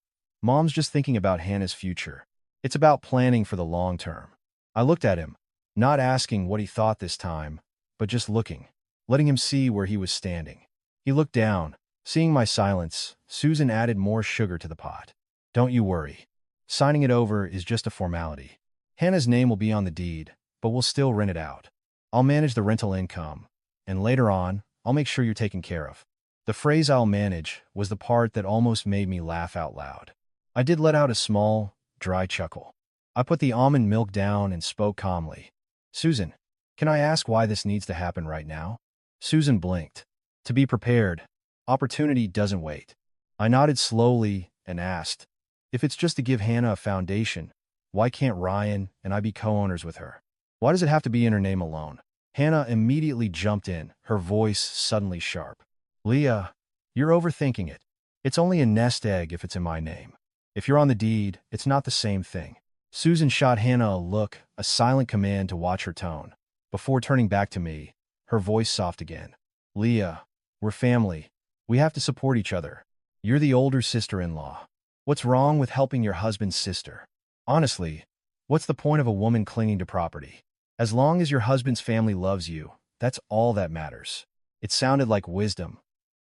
Mom's just thinking about Hannah's future. It's about planning for the long term. I looked at him, not asking what he thought this time, but just looking, letting him see where he was standing. He looked down. Seeing my silence, Susan added more sugar to the pot. Don't you worry. Signing it over is just a formality. Hannah's name will be on the deed, but we'll still rent it out. I'll manage the rental income, and later on, I'll make sure you're taken care of. The phrase "I'll manage" was the part that almost made me laugh out loud. I did let out a small, dry chuckle. I put the almond milk down and spoke calmly. Susan, can I ask why this needs to happen right now? Susan blinked. To be prepared. Opportunity doesn't wait. I nodded slowly and asked, if it's just to give Hannah a foundation, why can't Ryan and I be co-owners with her? Why does it have to be in her name alone? Hannah immediately jumped in, her voice suddenly sharp. Leah, you're overthinking it. It's only a nest egg if it's in my name. If you're on the deed, it's not the same thing. Susan shot Hannah a look, a silent command to watch her tone. Before turning back to me, her voice soft again. Leah, we're family. We have to support each other. You're the older sister-in-law. What's wrong with helping your husband's sister? Honestly, what's the point of a woman clinging to property? As long as your husband's family loves you, that's all that matters. It sounded like wisdom,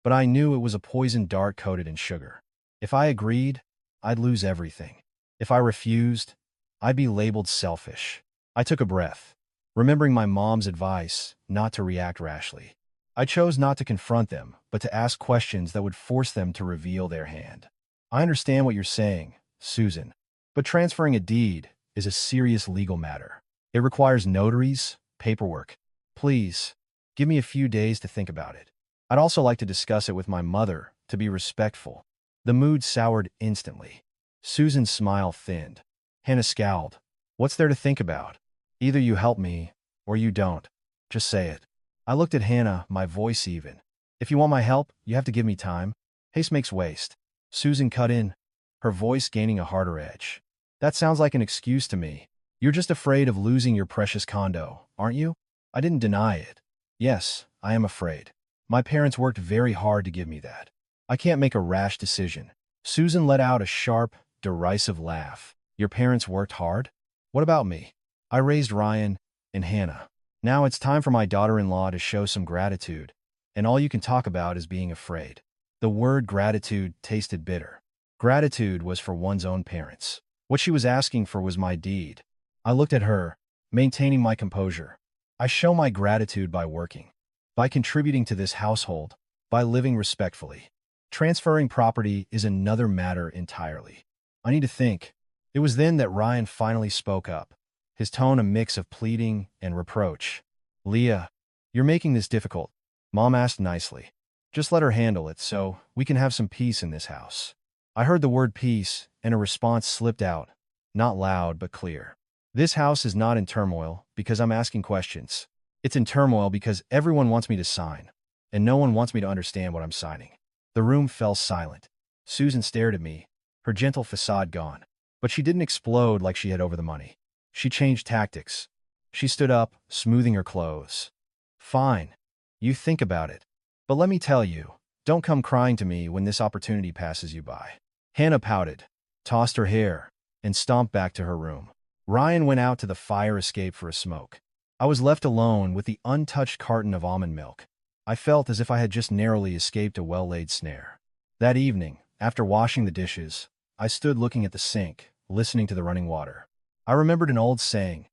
but I knew it was a poison dart coated in sugar. If I agreed, I'd lose everything. If I refused, I'd be labeled selfish. I took a breath, remembering my mom's advice not to react rashly. I chose not to confront them, but to ask questions that would force them to reveal their hand. I understand what you're saying, Susan, but transferring a deed is a serious legal matter. It requires notaries, paperwork. Please, give me a few days to think about it. I'd also like to discuss it with my mother, to be respectful. The mood soured instantly. Susan's smile thinned. Hannah scowled. What's there to think about? Either you help me, or you don't. Just say it. I looked at Hannah, my voice even. If you want my help, you have to give me time. Haste makes waste. Susan cut in, her voice gaining a harder edge. That sounds like an excuse to me. You're just afraid of losing your precious condo, aren't you? I didn't deny it. Yes, I am afraid. My parents worked very hard to give me that. I can't make a rash decision. Susan let out a sharp, derisive laugh. Your parents worked hard? What about me? I raised Ryan and Hannah. Now it's time for my daughter-in-law to show some gratitude, and all you can talk about is being afraid. The word gratitude tasted bitter. Gratitude was for one's own parents. What she was asking for was my deed. I looked at her, maintaining my composure. I show my gratitude by working, by contributing to this household, by living respectfully. Transferring property is another matter entirely. I need to think. It was then that Ryan finally spoke up, his tone a mix of pleading and reproach. Leah, you're making this difficult. Mom asked nicely. Just let her handle it so we can have some peace in this house. I heard the word peace, and a response slipped out, not loud but clear. This house is not in turmoil because I'm asking questions. It's in turmoil because everyone wants me to sign, and no one wants me to understand what I'm signing. The room fell silent. Susan stared at me, her gentle facade gone. But she didn't explode like she had over the money. She changed tactics. She stood up, smoothing her clothes. Fine. You think about it. But let me tell you, don't come crying to me when this opportunity passes you by. Hannah pouted, tossed her hair, and stomped back to her room. Ryan went out to the fire escape for a smoke. I was left alone with the untouched carton of almond milk. I felt as if I had just narrowly escaped a well-laid snare. That evening, after washing the dishes, I stood looking at the sink, listening to the running water. I remembered an old saying,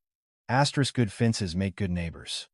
asterisk good fences make good neighbors.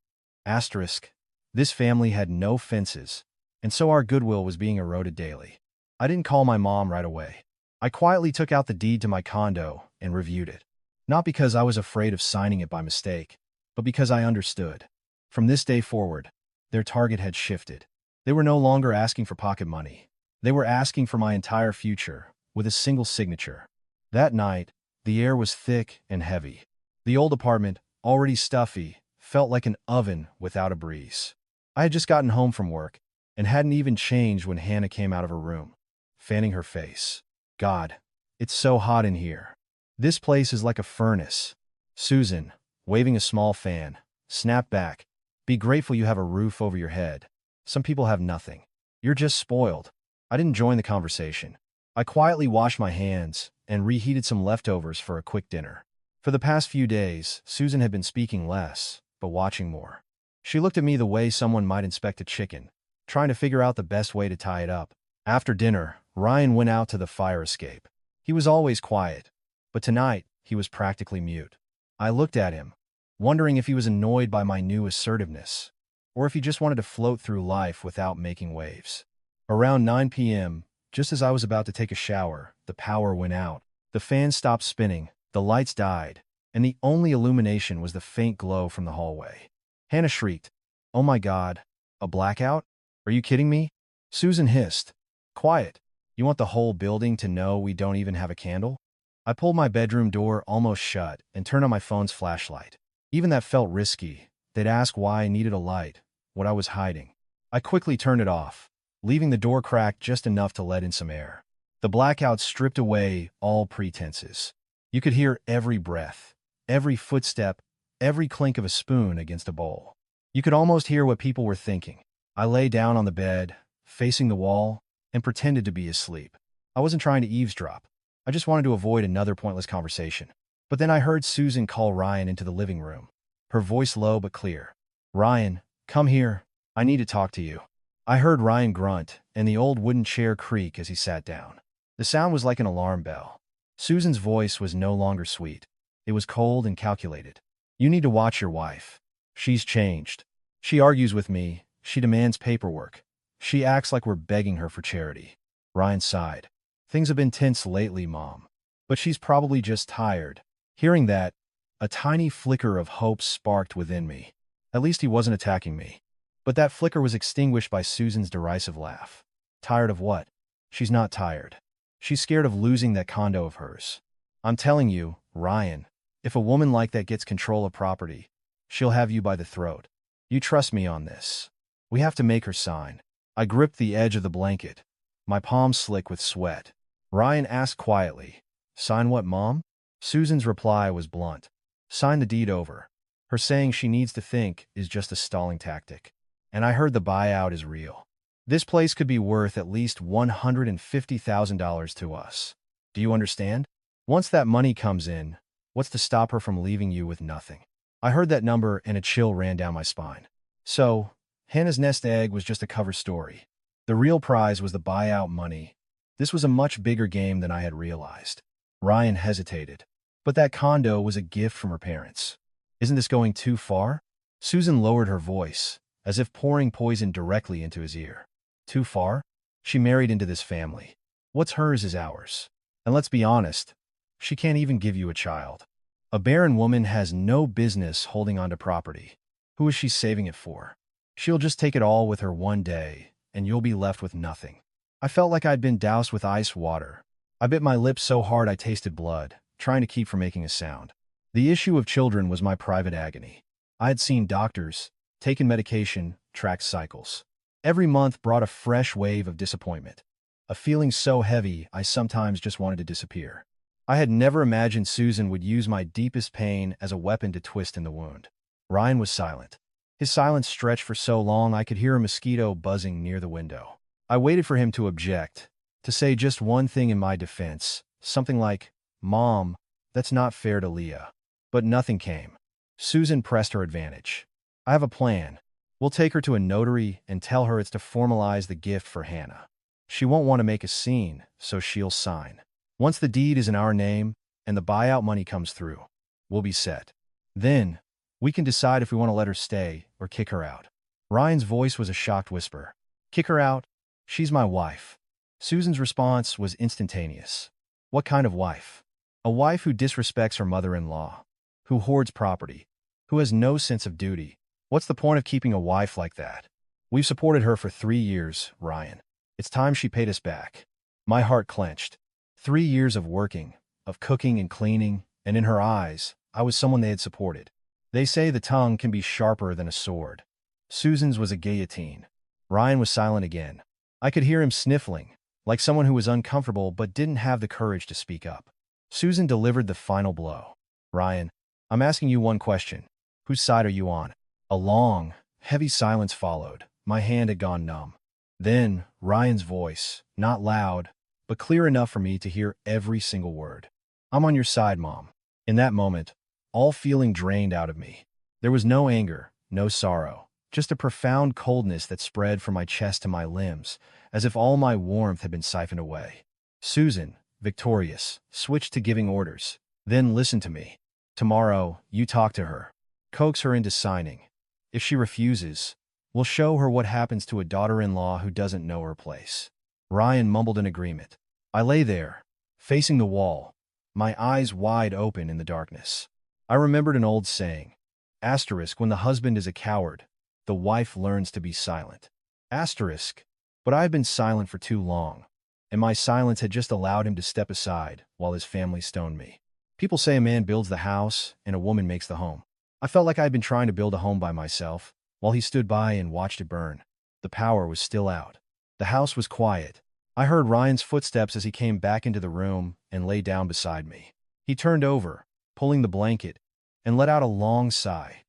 Asterisk, this family had no fences, and so our goodwill was being eroded daily. I didn't call my mom right away. I quietly took out the deed to my condo and reviewed it. Not because I was afraid of signing it by mistake, but because I understood. From this day forward, their target had shifted. They were no longer asking for pocket money. They were asking for my entire future, with a single signature. That night, the air was thick and heavy. The old apartment, already stuffy, felt like an oven without a breeze. I had just gotten home from work, and hadn't even changed when Hannah came out of her room, fanning her face. God, it's so hot in here. This place is like a furnace. Susan, waving a small fan, snapped back. Be grateful you have a roof over your head. Some people have nothing. You're just spoiled. I didn't join the conversation. I quietly washed my hands and reheated some leftovers for a quick dinner. For the past few days, Susan had been speaking less, but watching more. She looked at me the way someone might inspect a chicken, trying to figure out the best way to tie it up. After dinner, Ryan went out to the fire escape. He was always quiet, but tonight, he was practically mute. I looked at him, wondering if he was annoyed by my new assertiveness, or if he just wanted to float through life without making waves. Around 9 p.m., just as I was about to take a shower, the power went out. The fan stopped spinning, the lights died, and the only illumination was the faint glow from the hallway. Hannah shrieked, "Oh my God, a blackout? Are you kidding me?" Susan hissed, "Quiet. You want the whole building to know we don't even have a candle?" I pulled my bedroom door almost shut and turned on my phone's flashlight. Even that felt risky. They'd ask why I needed a light, what I was hiding. I quickly turned it off, leaving the door cracked just enough to let in some air. The blackout stripped away all pretenses. You could hear every breath, every footstep, every clink of a spoon against a bowl. You could almost hear what people were thinking. I lay down on the bed, facing the wall, and pretended to be asleep. I wasn't trying to eavesdrop. I just wanted to avoid another pointless conversation. But then I heard Susan call Ryan into the living room, her voice low but clear. "Ryan, come here. I need to talk to you." I heard Ryan grunt and the old wooden chair creak as he sat down. The sound was like an alarm bell. Susan's voice was no longer sweet. It was cold and calculated. "You need to watch your wife. She's changed. She argues with me. She demands paperwork. She acts like we're begging her for charity." Ryan sighed. "Things have been tense lately, Mom. But she's probably just tired." Hearing that, a tiny flicker of hope sparked within me. At least he wasn't attacking me. But that flicker was extinguished by Susan's derisive laugh. "Tired of what?" "She's not tired. She's scared of losing that condo of hers. I'm telling you, Ryan, if a woman like that gets control of property, she'll have you by the throat. You trust me on this. We have to make her sign." I gripped the edge of the blanket, my palms slick with sweat. Ryan asked quietly, "Sign what, Mom?" Susan's reply was blunt. "Sign the deed over. Her saying she needs to think is just a stalling tactic. And I heard the buyout is real. This place could be worth at least $150,000 to us. Do you understand? Once that money comes in, What's to stop her from leaving you with nothing? I heard that number and a chill ran down my spine. So, Hannah's nest egg was just a cover story. The real prize was the buyout money. This was a much bigger game than I had realized. Ryan hesitated. But that condo was a gift from her parents. Isn't this going too far? Susan lowered her voice, as if pouring poison directly into his ear. Too far? She married into this family. What's hers is ours. And let's be honest, she can't even give you a child. A barren woman has no business holding on to property. Who is she saving it for? She'll just take it all with her one day, and you'll be left with nothing. I felt like I'd been doused with ice water. I bit my lips so hard I tasted blood, trying to keep from making a sound. The issue of children was my private agony. I had seen doctors, taken medication, tracked cycles. Every month brought a fresh wave of disappointment. A feeling so heavy I sometimes just wanted to disappear. I had never imagined Susan would use my deepest pain as a weapon to twist in the wound. Ryan was silent. His silence stretched for so long I could hear a mosquito buzzing near the window. I waited for him to object, to say just one thing in my defense, something like, "Mom, that's not fair to Leah." But nothing came. Susan pressed her advantage. "I have a plan. We'll take her to a notary and tell her it's to formalize the gift for Hannah. She won't want to make a scene, so she'll sign. Once the deed is in our name and the buyout money comes through, we'll be set. Then, we can decide if we want to let her stay or kick her out." Ryan's voice was a shocked whisper. "Kick her out? She's my wife." Susan's response was instantaneous. "What kind of wife? A wife who disrespects her mother-in-law, who hoards property, who has no sense of duty. What's the point of keeping a wife like that? We've supported her for 3 years, Ryan. It's time she paid us back." My heart clenched. 3 years of working, of cooking and cleaning, and in her eyes, I was someone they had supported. They say the tongue can be sharper than a sword. Susan's was a guillotine. Ryan was silent again. I could hear him sniffling, like someone who was uncomfortable but didn't have the courage to speak up. Susan delivered the final blow. "Ryan, I'm asking you one question. Whose side are you on?" A long, heavy silence followed. My hand had gone numb. Then, Ryan's voice, not loud, but clear enough for me to hear every single word. "I'm on your side, Mom." In that moment, all feeling drained out of me. There was no anger, no sorrow, just a profound coldness that spread from my chest to my limbs, as if all my warmth had been siphoned away. Susan, victorious, switched to giving orders. "Then listen to me. Tomorrow, you talk to her. Coax her into signing. If she refuses, we'll show her what happens to a daughter-in-law who doesn't know her place." Ryan mumbled an agreement. I lay there, facing the wall, my eyes wide open in the darkness. I remembered an old saying, asterisk, when the husband is a coward, the wife learns to be silent. Asterisk, but I had been silent for too long, and my silence had just allowed him to step aside while his family stoned me. People say a man builds the house and a woman makes the home. I felt like I had been trying to build a home by myself, while he stood by and watched it burn. The power was still out. The house was quiet. I heard Ryan's footsteps as he came back into the room and lay down beside me. He turned over, pulling the blanket, and let out a long sigh,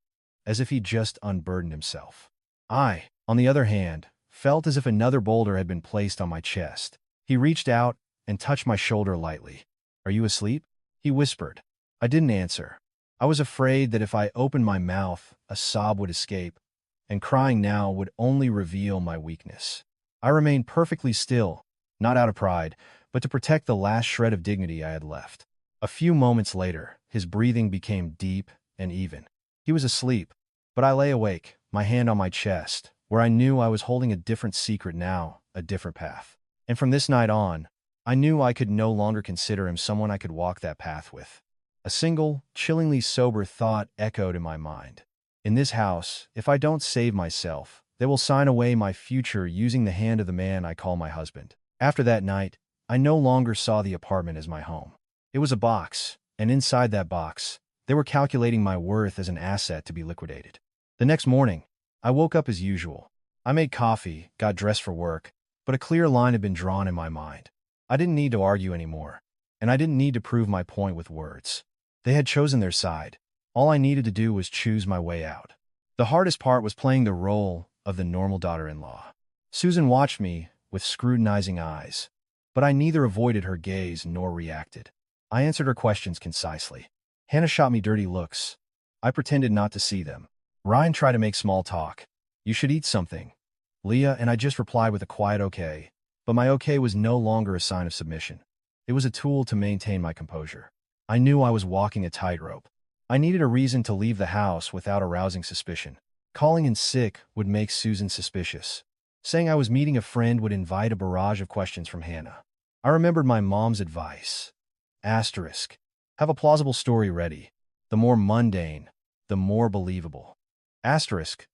as if he'd just unburdened himself. I, on the other hand, felt as if another boulder had been placed on my chest. He reached out and touched my shoulder lightly. "Are you asleep?" he whispered. I didn't answer. I was afraid that if I opened my mouth, a sob would escape, and crying now would only reveal my weakness. I remained perfectly still, not out of pride, but to protect the last shred of dignity I had left. A few moments later, his breathing became deep and even. He was asleep, but I lay awake, my hand on my chest, where I knew I was holding a different secret now, a different path. And from this night on, I knew I could no longer consider him someone I could walk that path with. A single, chillingly sober thought echoed in my mind. In this house, if I don't save myself, they will sign away my future using the hand of the man I call my husband. After that night, I no longer saw the apartment as my home. It was a box, and inside that box, they were calculating my worth as an asset to be liquidated. The next morning, I woke up as usual. I made coffee, got dressed for work, but a clear line had been drawn in my mind. I didn't need to argue anymore, and I didn't need to prove my point with words. They had chosen their side. All I needed to do was choose my way out. The hardest part was playing the role of the normal daughter-in-law. Susan watched me with scrutinizing eyes, but I neither avoided her gaze nor reacted. I answered her questions concisely. Hannah shot me dirty looks. I pretended not to see them. Ryan tried to make small talk. You should eat something, Leah, and I just replied with a quiet okay. But my okay was no longer a sign of submission. It was a tool to maintain my composure. I knew I was walking a tightrope. I needed a reason to leave the house without arousing suspicion. Calling in sick would make Susan suspicious. Saying I was meeting a friend would invite a barrage of questions from Hannah. I remembered my mom's advice. Asterisk. Have a plausible story ready. The more mundane, the more believable. Asterisk.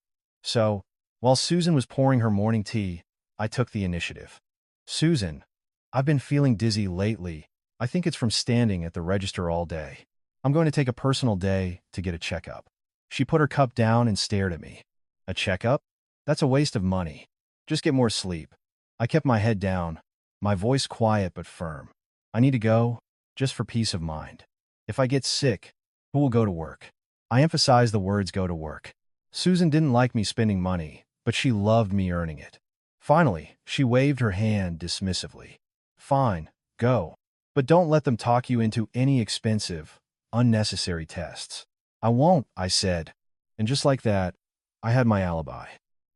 So, while Susan was pouring her morning tea, I took the initiative. Susan, I've been feeling dizzy lately. I think it's from standing at the register all day. I'm going to take a personal day to get a checkup. She put her cup down and stared at me. A checkup? That's a waste of money. Just get more sleep. I kept my head down, my voice quiet but firm. I need to go, just for peace of mind. If I get sick, who will go to work? I emphasized the words go to work. Susan didn't like me spending money, but she loved me earning it. Finally, she waved her hand dismissively. Fine, go. But don't let them talk you into any expensive, unnecessary tests. I won't, I said. And just like that, I had my alibi.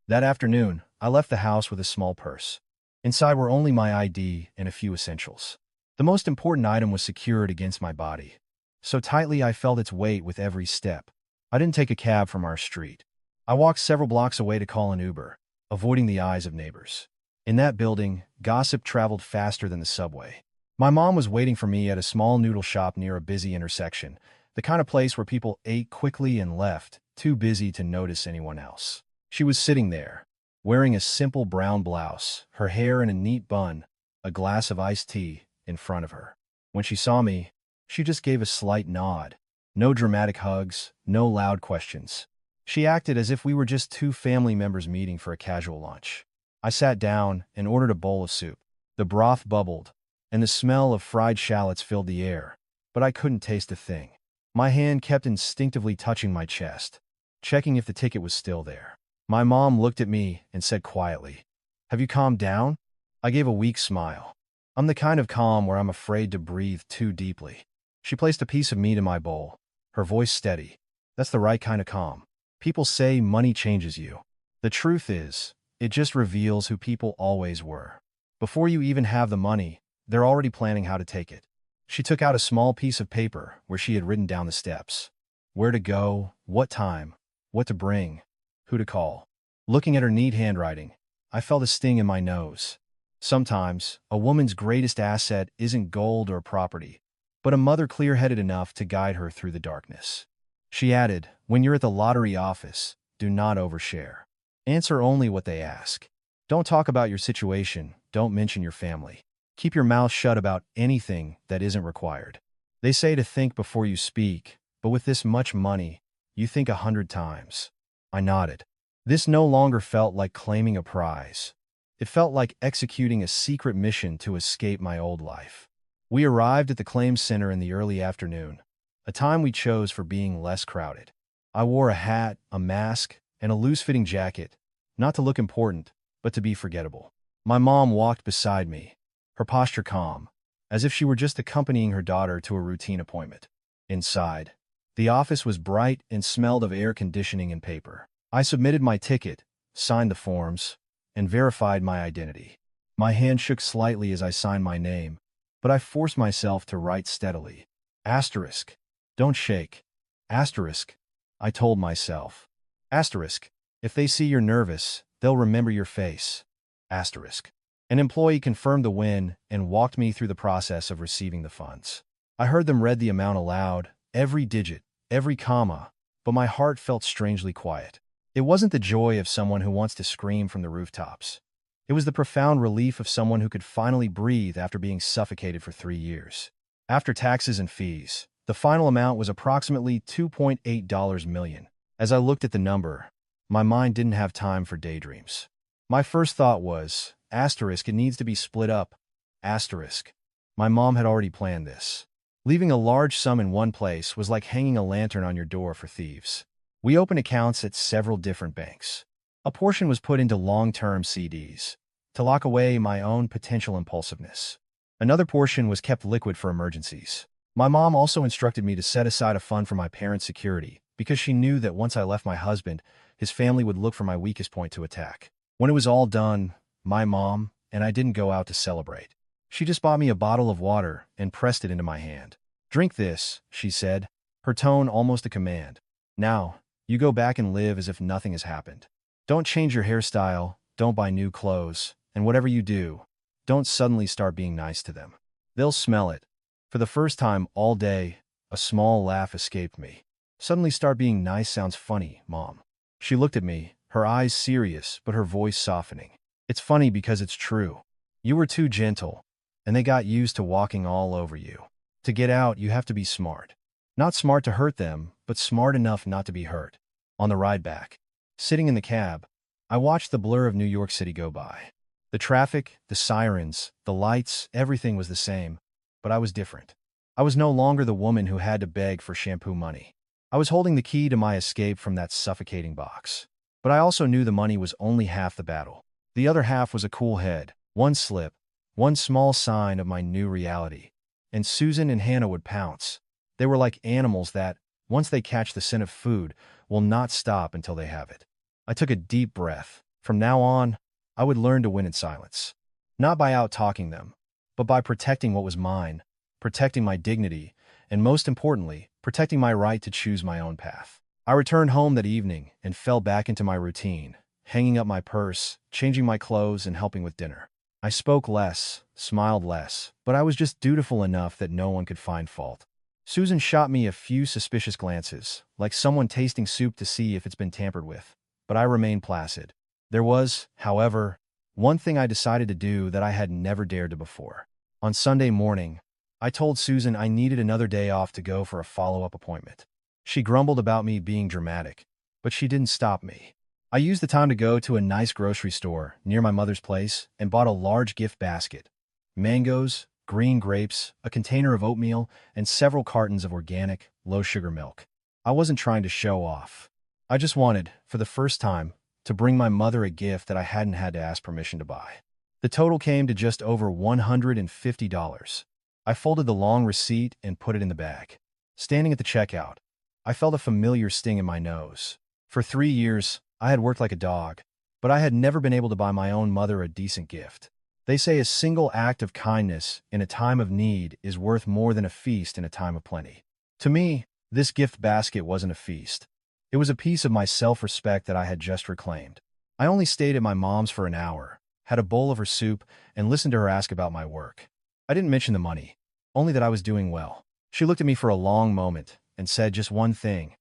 That afternoon, I left the house with a small purse. Inside were only my ID and a few essentials. The most important item was secured against my body. So tightly I felt its weight with every step. I didn't take a cab from our street. I walked several blocks away to call an Uber, avoiding the eyes of neighbors. In that building, gossip traveled faster than the subway. My mom was waiting for me at a small noodle shop near a busy intersection, the kind of place where people ate quickly and left, too busy to notice anyone else. She was sitting there, wearing a simple brown blouse, her hair in a neat bun, a glass of iced tea in front of her. When she saw me, she just gave a slight nod. No dramatic hugs, no loud questions. She acted as if we were just two family members meeting for a casual lunch. I sat down and ordered a bowl of soup. The broth bubbled, and the smell of fried shallots filled the air, but I couldn't taste a thing. My hand kept instinctively touching my chest, checking if the ticket was still there. My mom looked at me and said quietly, "Have you calmed down?" I gave a weak smile. I'm the kind of calm where I'm afraid to breathe too deeply. She placed a piece of meat in my bowl, her voice steady. That's the right kind of calm. People say money changes you. The truth is, it just reveals who people always were. Before you even have the money, they're already planning how to take it. She took out a small piece of paper where she had written down the steps. Where to go, what time, what to bring, who to call. Looking at her neat handwriting, I felt a sting in my nose. Sometimes, a woman's greatest asset isn't gold or property, but a mother clear-headed enough to guide her through the darkness. She added, when you're at the lottery office, do not overshare. Answer only what they ask. Don't talk about your situation, don't mention your family. Keep your mouth shut about anything that isn't required. They say to think before you speak, but with this much money, you think 100 times. I nodded. This no longer felt like claiming a prize. It felt like executing a secret mission to escape my old life. We arrived at the claims center in the early afternoon, a time we chose for being less crowded. I wore a hat, a mask, and a loose-fitting jacket, not to look important, but to be forgettable. My mom walked beside me, her posture calm, as if she were just accompanying her daughter to a routine appointment. Inside, the office was bright and smelled of air conditioning and paper. I submitted my ticket, signed the forms, and verified my identity. My hand shook slightly as I signed my name, but I forced myself to write steadily. Asterisk. Don't shake. Asterisk. I told myself. Asterisk. If they see you're nervous, they'll remember your face. Asterisk. An employee confirmed the win and walked me through the process of receiving the funds. I heard them read the amount aloud, every digit, every comma, but my heart felt strangely quiet. It wasn't the joy of someone who wants to scream from the rooftops. It was the profound relief of someone who could finally breathe after being suffocated for 3 years. After taxes and fees, the final amount was approximately $2.8 million. As I looked at the number, my mind didn't have time for daydreams. My first thought was, asterisk, it needs to be split up. Asterisk. My mom had already planned this. Leaving a large sum in one place was like hanging a lantern on your door for thieves. We opened accounts at several different banks. A portion was put into long-term CDs to lock away my own potential impulsiveness. Another portion was kept liquid for emergencies. My mom also instructed me to set aside a fund for my parents' security because she knew that once I left my husband, his family would look for my weakest point to attack. When it was all done, my mom and I didn't go out to celebrate. She just bought me a bottle of water and pressed it into my hand. "Drink this," she said, her tone almost a command. "Now, you go back and live as if nothing has happened. Don't change your hairstyle, don't buy new clothes, and whatever you do, don't suddenly start being nice to them. They'll smell it." For the first time all day, a small laugh escaped me. "Suddenly start being nice sounds funny, Mom." She looked at me, her eyes serious but her voice softening. "It's funny because it's true. You were too gentle, and they got used to walking all over you. To get out, you have to be smart. Not smart to hurt them, but smart enough not to be hurt." On the ride back, sitting in the cab, I watched the blur of New York City go by. The traffic, the sirens, the lights, everything was the same, but I was different. I was no longer the woman who had to beg for shampoo money. I was holding the key to my escape from that suffocating box. But I also knew the money was only half the battle. The other half was a cool head, one slip, one small sign of my new reality. And Susan and Hannah would pounce. They were like animals that, once they catch the scent of food, will not stop until they have it. I took a deep breath. From now on, I would learn to win in silence. Not by out-talking them, but by protecting what was mine, protecting my dignity, and most importantly, protecting my right to choose my own path. I returned home that evening and fell back into my routine, hanging up my purse, changing my clothes, and helping with dinner. I spoke less, smiled less, but I was just dutiful enough that no one could find fault. Susan shot me a few suspicious glances, like someone tasting soup to see if it's been tampered with, but I remained placid. There was, however, one thing I decided to do that I had never dared to before. On Sunday morning, I told Susan I needed another day off to go for a follow-up appointment. She grumbled about me being dramatic, but she didn't stop me. I used the time to go to a nice grocery store near my mother's place and bought a large gift basket. Mangoes, green grapes, a container of oatmeal, and several cartons of organic, low-sugar milk. I wasn't trying to show off. I just wanted, for the first time, to bring my mother a gift that I hadn't had to ask permission to buy. The total came to just over $150. I folded the long receipt and put it in the bag. Standing at the checkout, I felt a familiar sting in my nose. For 3 years, I had worked like a dog, but I had never been able to buy my own mother a decent gift. They say a single act of kindness in a time of need is worth more than a feast in a time of plenty. To me, this gift basket wasn't a feast. It was a piece of my self-respect that I had just reclaimed. I only stayed at my mom's for an hour, had a bowl of her soup, and listened to her ask about my work. I didn't mention the money, only that I was doing well. She looked at me for a long moment and said just one thing: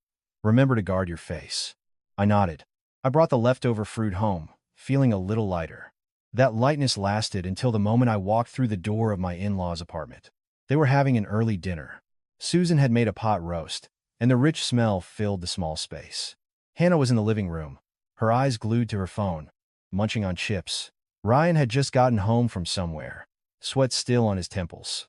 "Remember to guard your face." I nodded. I brought the leftover fruit home, feeling a little lighter. That lightness lasted until the moment I walked through the door of my in-laws' apartment. They were having an early dinner. Susan had made a pot roast, and the rich smell filled the small space. Hannah was in the living room, her eyes glued to her phone, munching on chips. Ryan had just gotten home from somewhere, sweat still on his temples.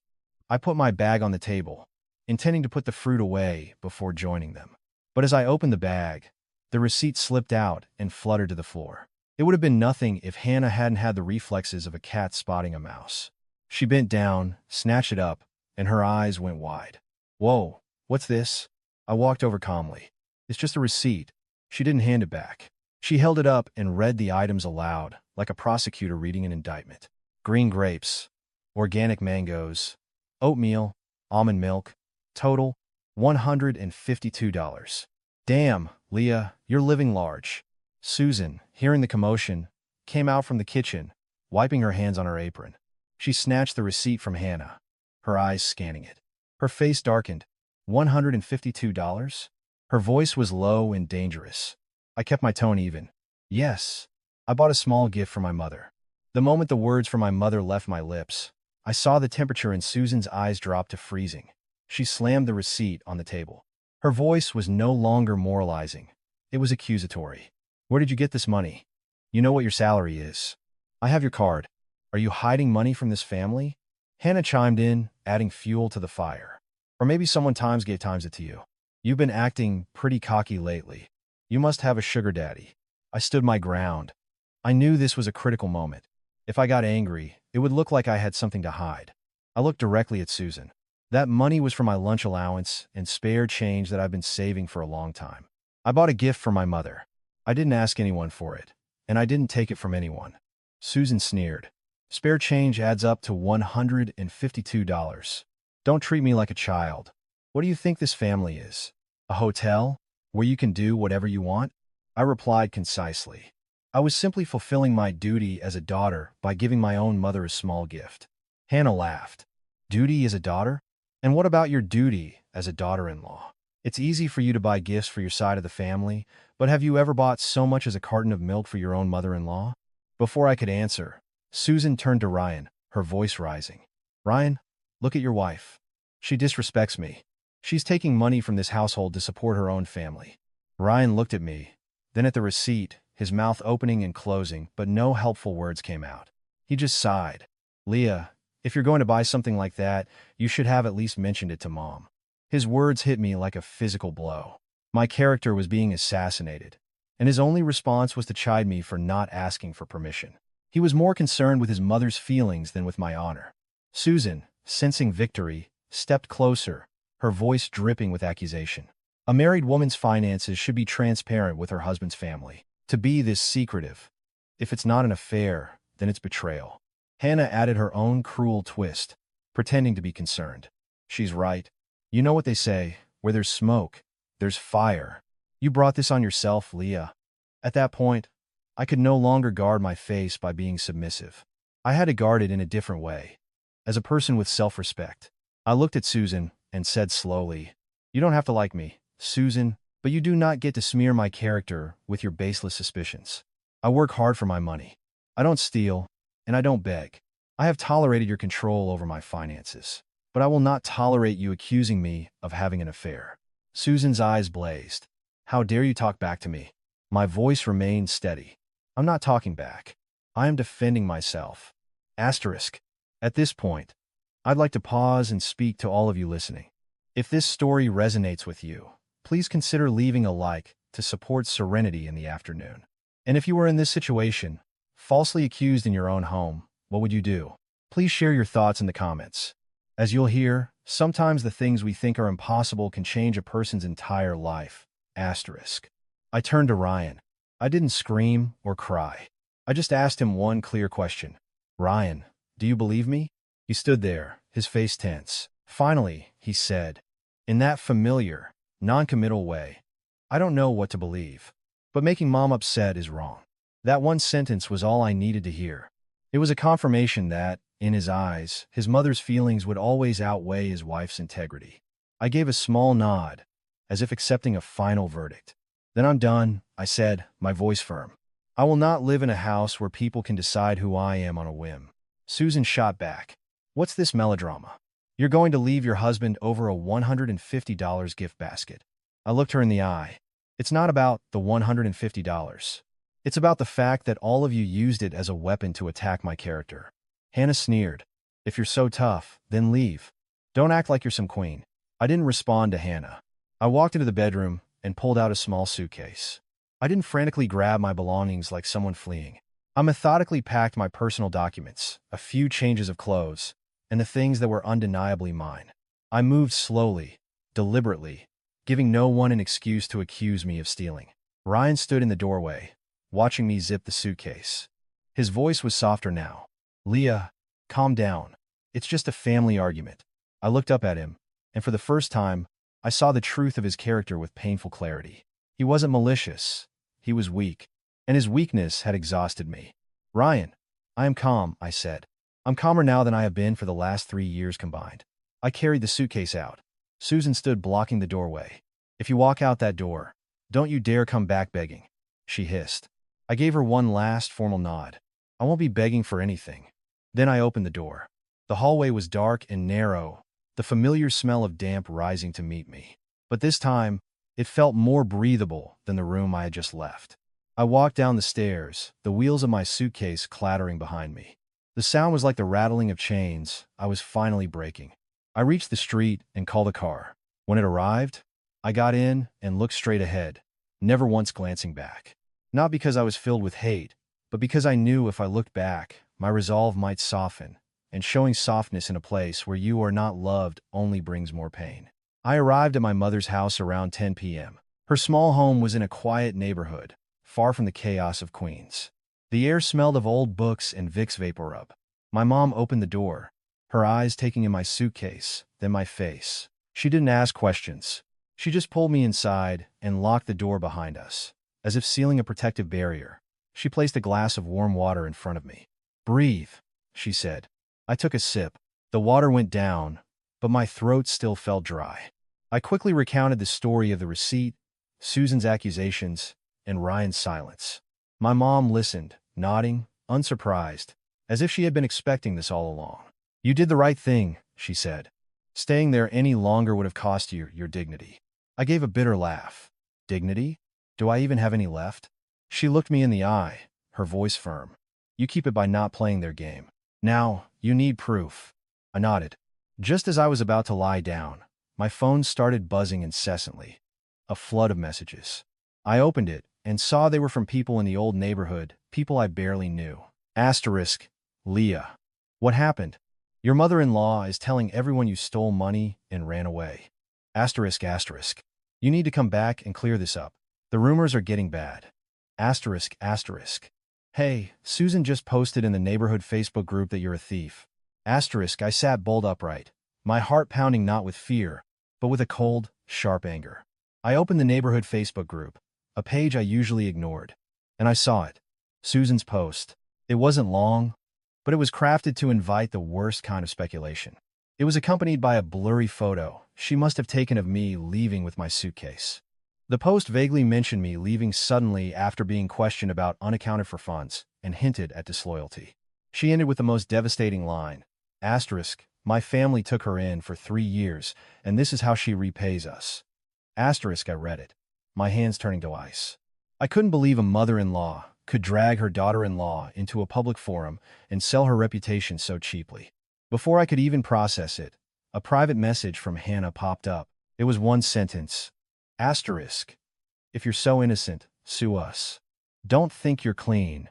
I put my bag on the table, intending to put the fruit away before joining them. But as I opened the bag, the receipt slipped out and fluttered to the floor. It would have been nothing if Hannah hadn't had the reflexes of a cat spotting a mouse. She bent down, snatched it up, and her eyes went wide. "Whoa, what's this?" I walked over calmly. "It's just a receipt." She didn't hand it back. She held it up and read the items aloud, like a prosecutor reading an indictment. Green grapes, organic mangoes, oatmeal, almond milk, total $152. "Damn, Leah, you're living large." Susan, hearing the commotion, came out from the kitchen, wiping her hands on her apron. She snatched the receipt from Hannah, her eyes scanning it. Her face darkened. $152? Her voice was low and dangerous. I kept my tone even. "Yes, I bought a small gift for my mother." The moment the words for my mother left my lips, I saw the temperature in Susan's eyes drop to freezing. She slammed the receipt on the table. Her voice was no longer moralizing. It was accusatory. "Where did you get this money? You know what your salary is. I have your card. Are you hiding money from this family?" Hannah chimed in, adding fuel to the fire. "Or maybe someone gave times it to you. You've been acting pretty cocky lately. You must have a sugar daddy." I stood my ground. I knew this was a critical moment. If I got angry, it would look like I had something to hide. I looked directly at Susan. That money was for my lunch allowance and spare change that I've been saving for a long time. I bought a gift for my mother. I didn't ask anyone for it, and I didn't take it from anyone. Susan sneered. Spare change adds up to $152. Don't treat me like a child. What do you think this family is? A hotel? Where you can do whatever you want? I replied concisely. I was simply fulfilling my duty as a daughter by giving my own mother a small gift. Hannah laughed. Duty as a daughter? And what about your duty as a daughter-in-law? It's easy for you to buy gifts for your side of the family, but have you ever bought so much as a carton of milk for your own mother-in-law? Before I could answer, Susan turned to Ryan, her voice rising. Ryan, look at your wife. She disrespects me. She's taking money from this household to support her own family. Ryan looked at me, then at the receipt, his mouth opening and closing, but no helpful words came out. He just sighed. Leah, if you're going to buy something like that, you should have at least mentioned it to Mom. His words hit me like a physical blow. My character was being assassinated, and his only response was to chide me for not asking for permission. He was more concerned with his mother's feelings than with my honor. Susan, sensing victory, stepped closer, her voice dripping with accusation. A married woman's finances should be transparent with her husband's family. To be this secretive, if it's not an affair, then it's betrayal. Hannah added her own cruel twist, pretending to be concerned. She's right. You know what they say, where there's smoke, there's fire. You brought this on yourself, Leah. At that point, I could no longer guard my face by being submissive. I had to guard it in a different way. As a person with self-respect, I looked at Susan and said slowly, You don't have to like me, Susan, but you do not get to smear my character with your baseless suspicions. I work hard for my money. I don't steal, and I don't beg. I have tolerated your control over my finances, but I will not tolerate you accusing me of having an affair. Susan's eyes blazed. How dare you talk back to me? My voice remained steady. I'm not talking back. I am defending myself. Asterisk. At this point, I'd like to pause and speak to all of you listening. If this story resonates with you, please consider leaving a like to support serenity in the afternoon. And if you were in this situation, falsely accused in your own home, what would you do? Please share your thoughts in the comments. As you'll hear, sometimes the things we think are impossible can change a person's entire life. Asterisk. I turned to Ryan. I didn't scream or cry. I just asked him one clear question. Ryan, do you believe me? He stood there, his face tense. Finally, he said, in that familiar, non-committal way, I don't know what to believe, but making Mom upset is wrong. That one sentence was all I needed to hear. It was a confirmation that, in his eyes, his mother's feelings would always outweigh his wife's integrity. I gave a small nod, as if accepting a final verdict. Then I'm done, I said, my voice firm. I will not live in a house where people can decide who I am on a whim. Susan shot back. What's this melodrama? You're going to leave your husband over a $150 gift basket. I looked her in the eye. It's not about the $150. It's about the fact that all of you used it as a weapon to attack my character. Hannah sneered. If you're so tough, then leave. Don't act like you're some queen. I didn't respond to Hannah. I walked into the bedroom and pulled out a small suitcase. I didn't frantically grab my belongings like someone fleeing. I methodically packed my personal documents, a few changes of clothes, and the things that were undeniably mine. I moved slowly, deliberately, giving no one an excuse to accuse me of stealing. Ryan stood in the doorway, watching me zip the suitcase. His voice was softer now. Leah, calm down. It's just a family argument. I looked up at him, and for the first time, I saw the truth of his character with painful clarity. He wasn't malicious. He was weak, and his weakness had exhausted me. Ryan, I am calm, I said. I'm calmer now than I have been for the last 3 years combined. I carried the suitcase out. Susan stood blocking the doorway. If you walk out that door, don't you dare come back begging, she hissed. I gave her one last formal nod. I won't be begging for anything. Then I opened the door. The hallway was dark and narrow, the familiar smell of damp rising to meet me. But this time, it felt more breathable than the room I had just left. I walked down the stairs, the wheels of my suitcase clattering behind me. The sound was like the rattling of chains. I was finally braking. I reached the street and called a car. When it arrived, I got in and looked straight ahead, never once glancing back. Not because I was filled with hate, but because I knew if I looked back, my resolve might soften, and showing softness in a place where you are not loved only brings more pain. I arrived at my mother's house around 10 p.m. Her small home was in a quiet neighborhood, far from the chaos of Queens. The air smelled of old books and Vicks VapoRub. My mom opened the door, her eyes taking in my suitcase, then my face. She didn't ask questions. She just pulled me inside and locked the door behind us, as if sealing a protective barrier. She placed a glass of warm water in front of me. "Breathe," she said. I took a sip. The water went down, but my throat still felt dry. I quickly recounted the story of the receipt, Susan's accusations, and Ryan's silence. My mom listened, nodding, unsurprised, as if she had been expecting this all along. "You did the right thing," she said. "Staying there any longer would have cost you your dignity." I gave a bitter laugh. Dignity? Do I even have any left? She looked me in the eye, her voice firm. "You keep it by not playing their game. Now, you need proof." I nodded. Just as I was about to lie down, my phone started buzzing incessantly. A flood of messages. I opened it and saw they were from people in the old neighborhood, people I barely knew. Asterisk, Leah. "What happened? Your mother-in-law is telling everyone you stole money and ran away. Asterisk, asterisk. You need to come back and clear this up. The rumors are getting bad. Asterisk, asterisk. Hey, Susan just posted in the neighborhood Facebook group that you're a thief." Asterisk, I sat bolt upright, my heart pounding not with fear, but with a cold, sharp anger. I opened the neighborhood Facebook group, a page I usually ignored, and I saw it. Susan's post. It wasn't long, but it was crafted to invite the worst kind of speculation. It was accompanied by a blurry photo she must have taken of me leaving with my suitcase. The post vaguely mentioned me leaving suddenly after being questioned about unaccounted for funds and hinted at disloyalty. She ended with the most devastating line. Asterisk, my family took her in for 3 years, and this is how she repays us. Asterisk, I read it, my hands turning to ice. I couldn't believe a mother-in-law could drag her daughter-in-law into a public forum and sell her reputation so cheaply. Before I could even process it, a private message from Hannah popped up. It was one sentence. Asterisk, if you're so innocent, sue us. Don't think you're clean.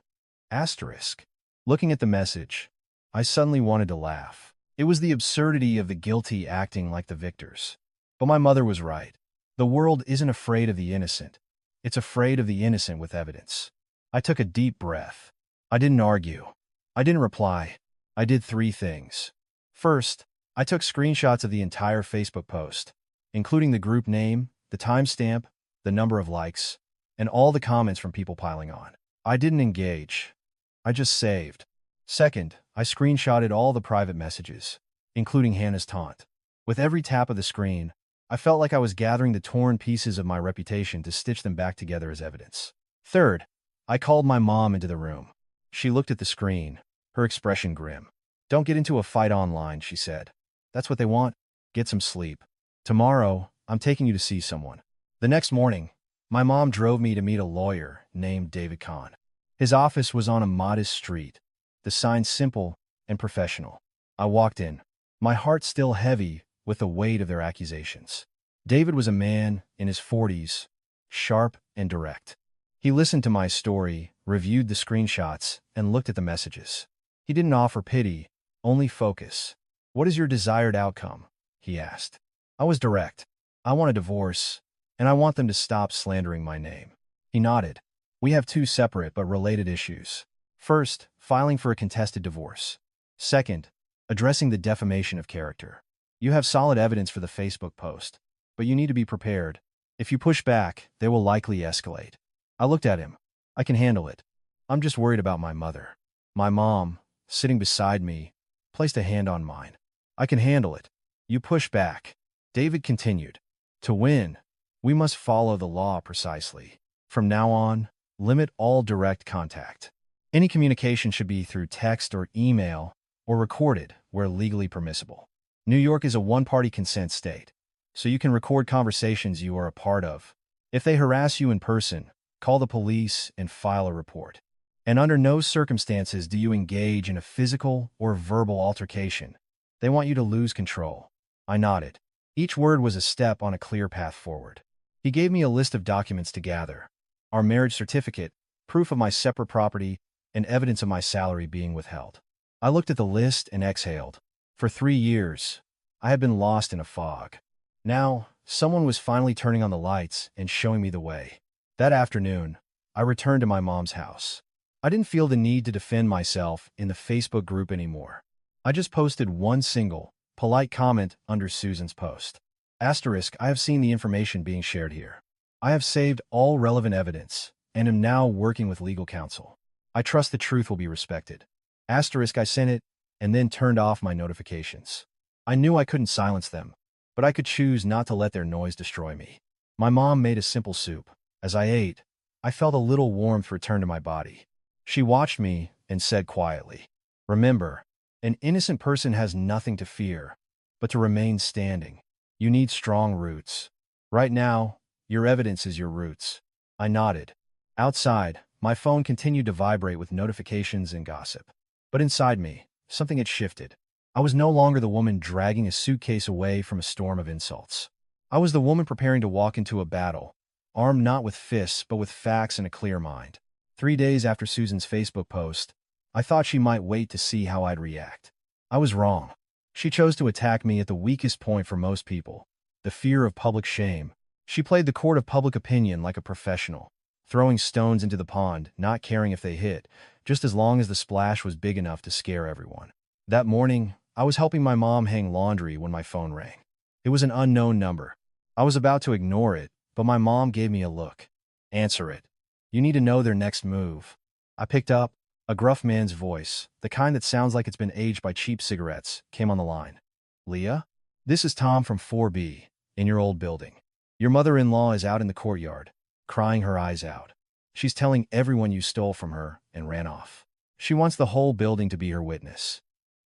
Asterisk. Looking at the message, I suddenly wanted to laugh. It was the absurdity of the guilty acting like the victors. But my mother was right. The world isn't afraid of the innocent. It's afraid of the innocent with evidence. I took a deep breath. I didn't argue. I didn't reply. I did 3 things. First, I took screenshots of the entire Facebook post, including the group name, the timestamp, the number of likes, and all the comments from people piling on. I didn't engage. I just saved. Second, I screenshotted all the private messages, including Hannah's taunt. With every tap of the screen, I felt like I was gathering the torn pieces of my reputation to stitch them back together as evidence. Third, I called my mom into the room. She looked at the screen, her expression grim. "Don't get into a fight online," she said. "That's what they want. Get some sleep. Tomorrow, I'm taking you to see someone." The next morning, my mom drove me to meet a lawyer named David Kahn. His office was on a modest street, the sign simple and professional. I walked in, my heart still heavy with the weight of their accusations. David was a man in his 40s, sharp and direct. He listened to my story, reviewed the screenshots, and looked at the messages. He didn't offer pity, only focus. "What is your desired outcome?" he asked. I was direct. "I want a divorce, and I want them to stop slandering my name." He nodded. "We have 2 separate but related issues. First, filing for a contested divorce. Second, addressing the defamation of character. You have solid evidence for the Facebook post, but you need to be prepared. If you push back, they will likely escalate." I looked at him. "I can handle it. I'm just worried about my mother." My mom, sitting beside me, placed a hand on mine. "I can handle it. You push back." David continued. "To win, we must follow the law precisely. From now on, limit all direct contact. Any communication should be through text or email or recorded where legally permissible. New York is a one-party consent state, so you can record conversations you are a part of. If they harass you in person, call the police and file a report. And under no circumstances do you engage in a physical or verbal altercation. They want you to lose control." I nodded. Each word was a step on a clear path forward. He gave me a list of documents to gather: our marriage certificate, proof of my separate property, and evidence of my salary being withheld. I looked at the list and exhaled. For 3 years, I had been lost in a fog. Now, someone was finally turning on the lights and showing me the way. That afternoon, I returned to my mom's house. I didn't feel the need to defend myself in the Facebook group anymore. I just posted one single, polite comment under Susan's post. Asterisk, I have seen the information being shared here. I have saved all relevant evidence and am now working with legal counsel. I trust the truth will be respected. Asterisk, I sent it and then turned off my notifications. I knew I couldn't silence them, but I could choose not to let their noise destroy me. My mom made a simple soup. As I ate, I felt a little warmth return to my body. She watched me and said quietly, "Remember, an innocent person has nothing to fear, but to remain standing. You need strong roots. Right now, your evidence is your roots." I nodded. Outside, my phone continued to vibrate with notifications and gossip. But inside me, something had shifted. I was no longer the woman dragging a suitcase away from a storm of insults. I was the woman preparing to walk into a battle, armed not with fists but with facts and a clear mind. 3 days after Susan's Facebook post, I thought she might wait to see how I'd react. I was wrong. She chose to attack me at the weakest point for most people, the fear of public shame. She played the court of public opinion like a professional, throwing stones into the pond, not caring if they hit, just as long as the splash was big enough to scare everyone. That morning, I was helping my mom hang laundry when my phone rang. It was an unknown number. I was about to ignore it, but my mom gave me a look. "Answer it. You need to know their next move." I picked up. A gruff man's voice, the kind that sounds like it's been aged by cheap cigarettes, came on the line. "Leah? This is Tom from 4B, in your old building. Your mother-in-law is out in the courtyard, crying her eyes out. She's telling everyone you stole from her and ran off. She wants the whole building to be her witness."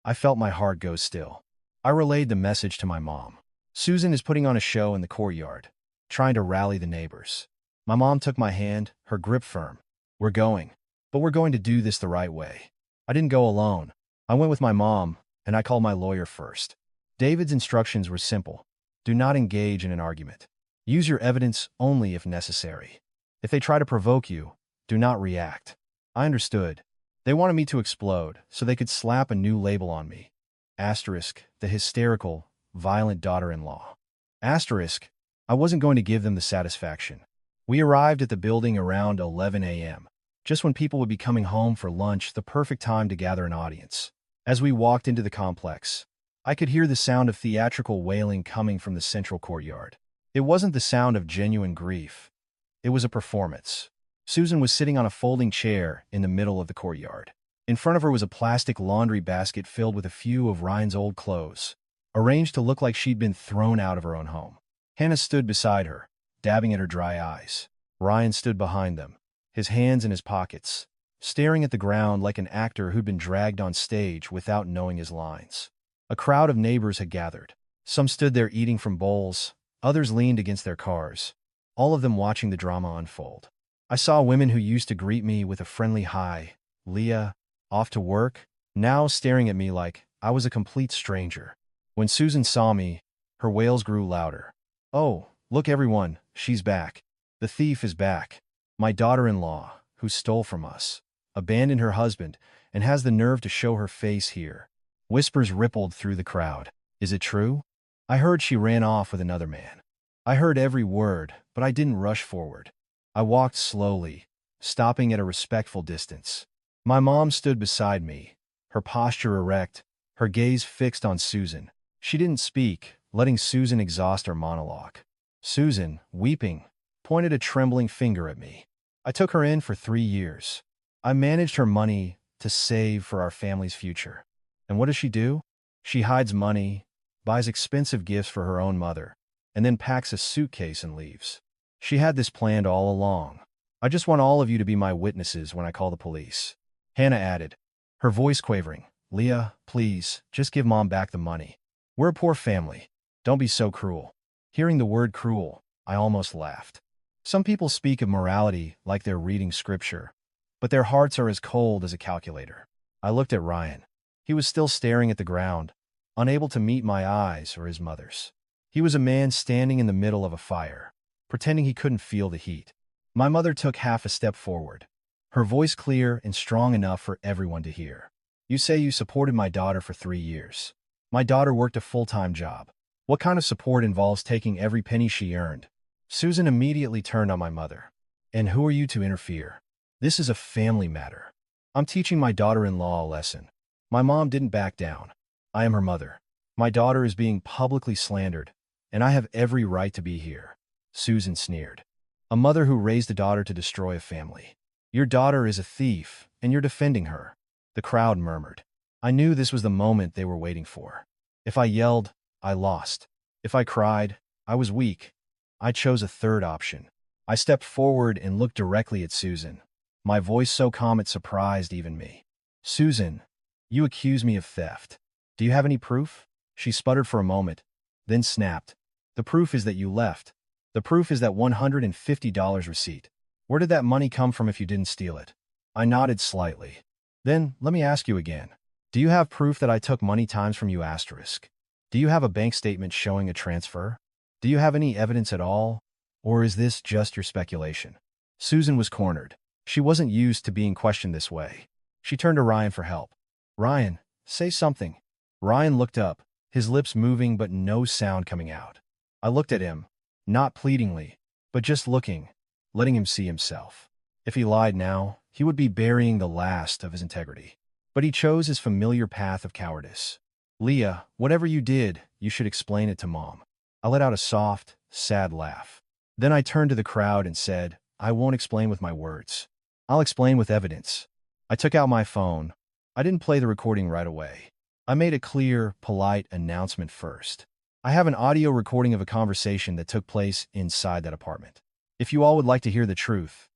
I felt my heart go still. I relayed the message to my mom. "Susan is putting on a show in the courtyard, trying to rally the neighbors." My mom took my hand, her grip firm. "We're going. But we're going to do this the right way." I didn't go alone. I went with my mom, and I called my lawyer first. David's instructions were simple. Do not engage in an argument. Use your evidence only if necessary. If they try to provoke you, do not react. I understood. They wanted me to explode so they could slap a new label on me. Asterisk, the hysterical, violent daughter-in-law. Asterisk, I wasn't going to give them the satisfaction. We arrived at the building around 11 a.m., just when people would be coming home for lunch, the perfect time to gather an audience. As we walked into the complex, I could hear the sound of theatrical wailing coming from the central courtyard. It wasn't the sound of genuine grief. It was a performance. Susan was sitting on a folding chair in the middle of the courtyard. In front of her was a plastic laundry basket filled with a few of Ryan's old clothes, arranged to look like she'd been thrown out of her own home. Hannah stood beside her, dabbing at her dry eyes. Ryan stood behind them, his hands in his pockets, staring at the ground like an actor who'd been dragged on stage without knowing his lines. A crowd of neighbors had gathered. Some stood there eating from bowls, others leaned against their cars, all of them watching the drama unfold. I saw women who used to greet me with a friendly "Hi, Leah, off to work?" now staring at me like I was a complete stranger. When Susan saw me, her wails grew louder. "Oh, look everyone, she's back. The thief is back. My daughter-in-law, who stole from us, abandoned her husband, and has the nerve to show her face here." Whispers rippled through the crowd. "Is it true?" I heard she ran off with another man. I heard every word, but I didn't rush forward. I walked slowly, stopping at a respectful distance. My mom stood beside me, her posture erect, her gaze fixed on Susan. She didn't speak, letting Susan exhaust her monologue. Susan, weeping, pointed a trembling finger at me. "I took her in for 3 years. I managed her money to save for our family's future. And what does she do? She hides money, buys expensive gifts for her own mother, and then packs a suitcase and leaves. She had this planned all along. I just want all of you to be my witnesses when I call the police." Hannah added, her voice quavering. "Leah, please, just give Mom back the money. We're a poor family. Don't be so cruel." Hearing the word cruel, I almost laughed. Some people speak of morality like they're reading scripture, but their hearts are as cold as a calculator. I looked at Ryan. He was still staring at the ground, unable to meet my eyes or his mother's. He was a man standing in the middle of a fire, pretending he couldn't feel the heat. My mother took half a step forward, her voice clear and strong enough for everyone to hear. You say you supported my daughter for 3 years. My daughter worked a full-time job. What kind of support involves taking every penny she earned? Susan immediately turned on my mother. And who are you to interfere? This is a family matter. I'm teaching my daughter-in-law a lesson. My mom didn't back down. I am her mother. My daughter is being publicly slandered, and I have every right to be here. Susan sneered. A mother who raised a daughter to destroy a family. Your daughter is a thief, and you're defending her. The crowd murmured. I knew this was the moment they were waiting for. If I yelled, I lost. If I cried, I was weak. I chose a third option. I stepped forward and looked directly at Susan, my voice so calm it surprised even me. Susan, you accuse me of theft. Do you have any proof? She sputtered for a moment, then snapped. The proof is that you left. The proof is that $150 receipt. Where did that money come from if you didn't steal it? I nodded slightly. Then, let me ask you again. Do you have proof that I took money times from you asterisk? Do you have a bank statement showing a transfer? Do you have any evidence at all? Or is this just your speculation? Susan was cornered. She wasn't used to being questioned this way. She turned to Ryan for help. Ryan, say something. Ryan looked up, his lips moving but no sound coming out. I looked at him, not pleadingly, but just looking, letting him see himself. If he lied now, he would be burying the last of his integrity. But he chose his familiar path of cowardice. Leah, whatever you did, you should explain it to Mom. I let out a soft, sad laugh. Then I turned to the crowd and said, I won't explain with my words. I'll explain with evidence. I took out my phone. I didn't play the recording right away. I made a clear, polite announcement first. I have an audio recording of a conversation that took place inside that apartment. If you all would like to hear the truth,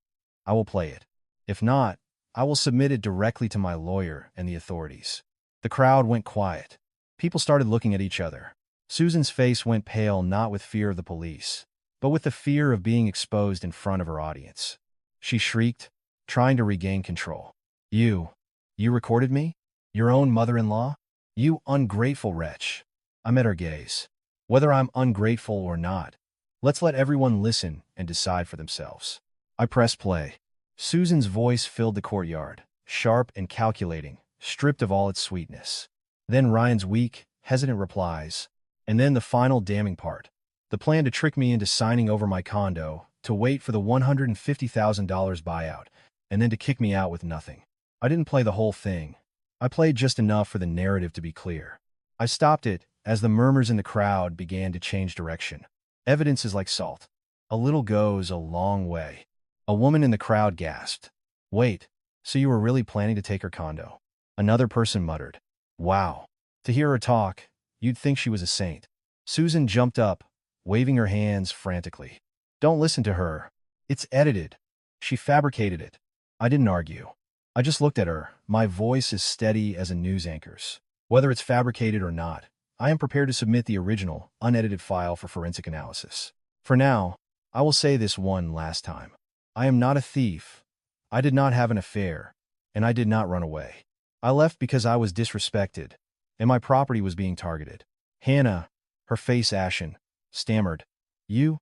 I will play it. If not, I will submit it directly to my lawyer and the authorities. The crowd went quiet. People started looking at each other. Susan's face went pale not with fear of the police, but with the fear of being exposed in front of her audience. She shrieked, trying to regain control. You recorded me? Your own mother-in-law? You ungrateful wretch. I met her gaze. Whether I'm ungrateful or not, let's let everyone listen and decide for themselves. I pressed play. Susan's voice filled the courtyard, sharp and calculating, stripped of all its sweetness. Then Ryan's weak, hesitant replies. And then the final damning part. The plan to trick me into signing over my condo, to wait for the $150,000 buyout, and then to kick me out with nothing. I didn't play the whole thing. I played just enough for the narrative to be clear. I stopped it as the murmurs in the crowd began to change direction. Evidence is like salt. A little goes a long way. A woman in the crowd gasped. Wait, so you were really planning to take her condo? Another person muttered. Wow. To hear her talk, you'd think she was a saint. Susan jumped up, waving her hands frantically. Don't listen to her. It's edited. She fabricated it. I didn't argue. I just looked at her, my voice as steady as a news anchor's. Whether it's fabricated or not, I am prepared to submit the original, unedited file for forensic analysis. For now, I will say this one last time. I am not a thief. I did not have an affair, and I did not run away. I left because I was disrespected, and my property was being targeted. Hannah, her face ashen, stammered. You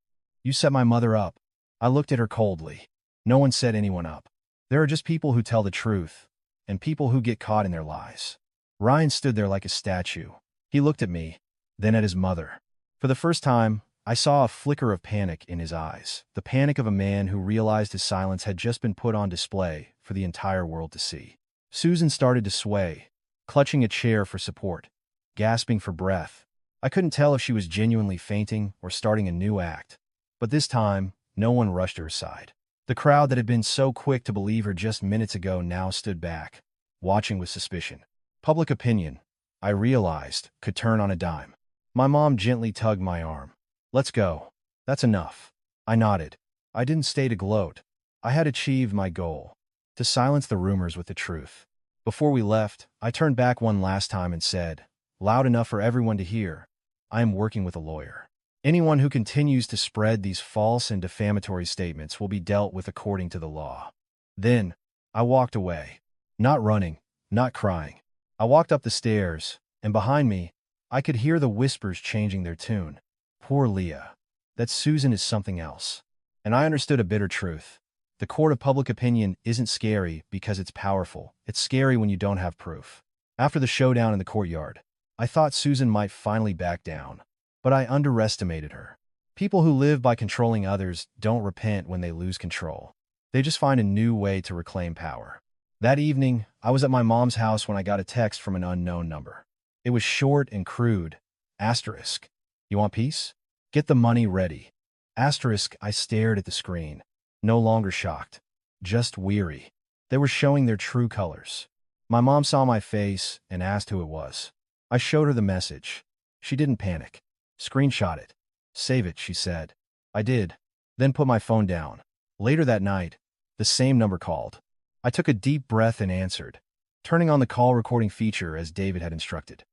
set my mother up. I looked at her coldly. No one set anyone up. There are just people who tell the truth, and people who get caught in their lies. Ryan stood there like a statue. He looked at me, then at his mother. For the first time, I saw a flicker of panic in his eyes, the panic of a man who realized his silence had just been put on display for the entire world to see. Susan started to sway, clutching a chair for support, gasping for breath. I couldn't tell if she was genuinely fainting or starting a new act. But this time, no one rushed to her side. The crowd that had been so quick to believe her just minutes ago now stood back, watching with suspicion. Public opinion, I realized, could turn on a dime. My mom gently tugged my arm. Let's go. That's enough. I nodded. I didn't stay to gloat. I had achieved my goal, to silence the rumors with the truth. Before we left, I turned back one last time and said, loud enough for everyone to hear, I am working with a lawyer. Anyone who continues to spread these false and defamatory statements will be dealt with according to the law. Then, I walked away. Not running, not crying. I walked up the stairs, and behind me, I could hear the whispers changing their tune. Poor Leah. That Susan is something else. And I understood a bitter truth. The court of public opinion isn't scary because it's powerful. It's scary when you don't have proof. After the showdown in the courtyard, I thought Susan might finally back down, but I underestimated her. People who live by controlling others don't repent when they lose control. They just find a new way to reclaim power. That evening, I was at my mom's house when I got a text from an unknown number. It was short and crude. Asterisk. You want peace? Get the money ready. Asterisk. I stared at the screen, no longer shocked, just weary. They were showing their true colors. My mom saw my face and asked who it was. I showed her the message. She didn't panic. Screenshot it. Save it, she said. I did, then put my phone down. Later that night, the same number called. I took a deep breath and answered, turning on the call recording feature as David had instructed.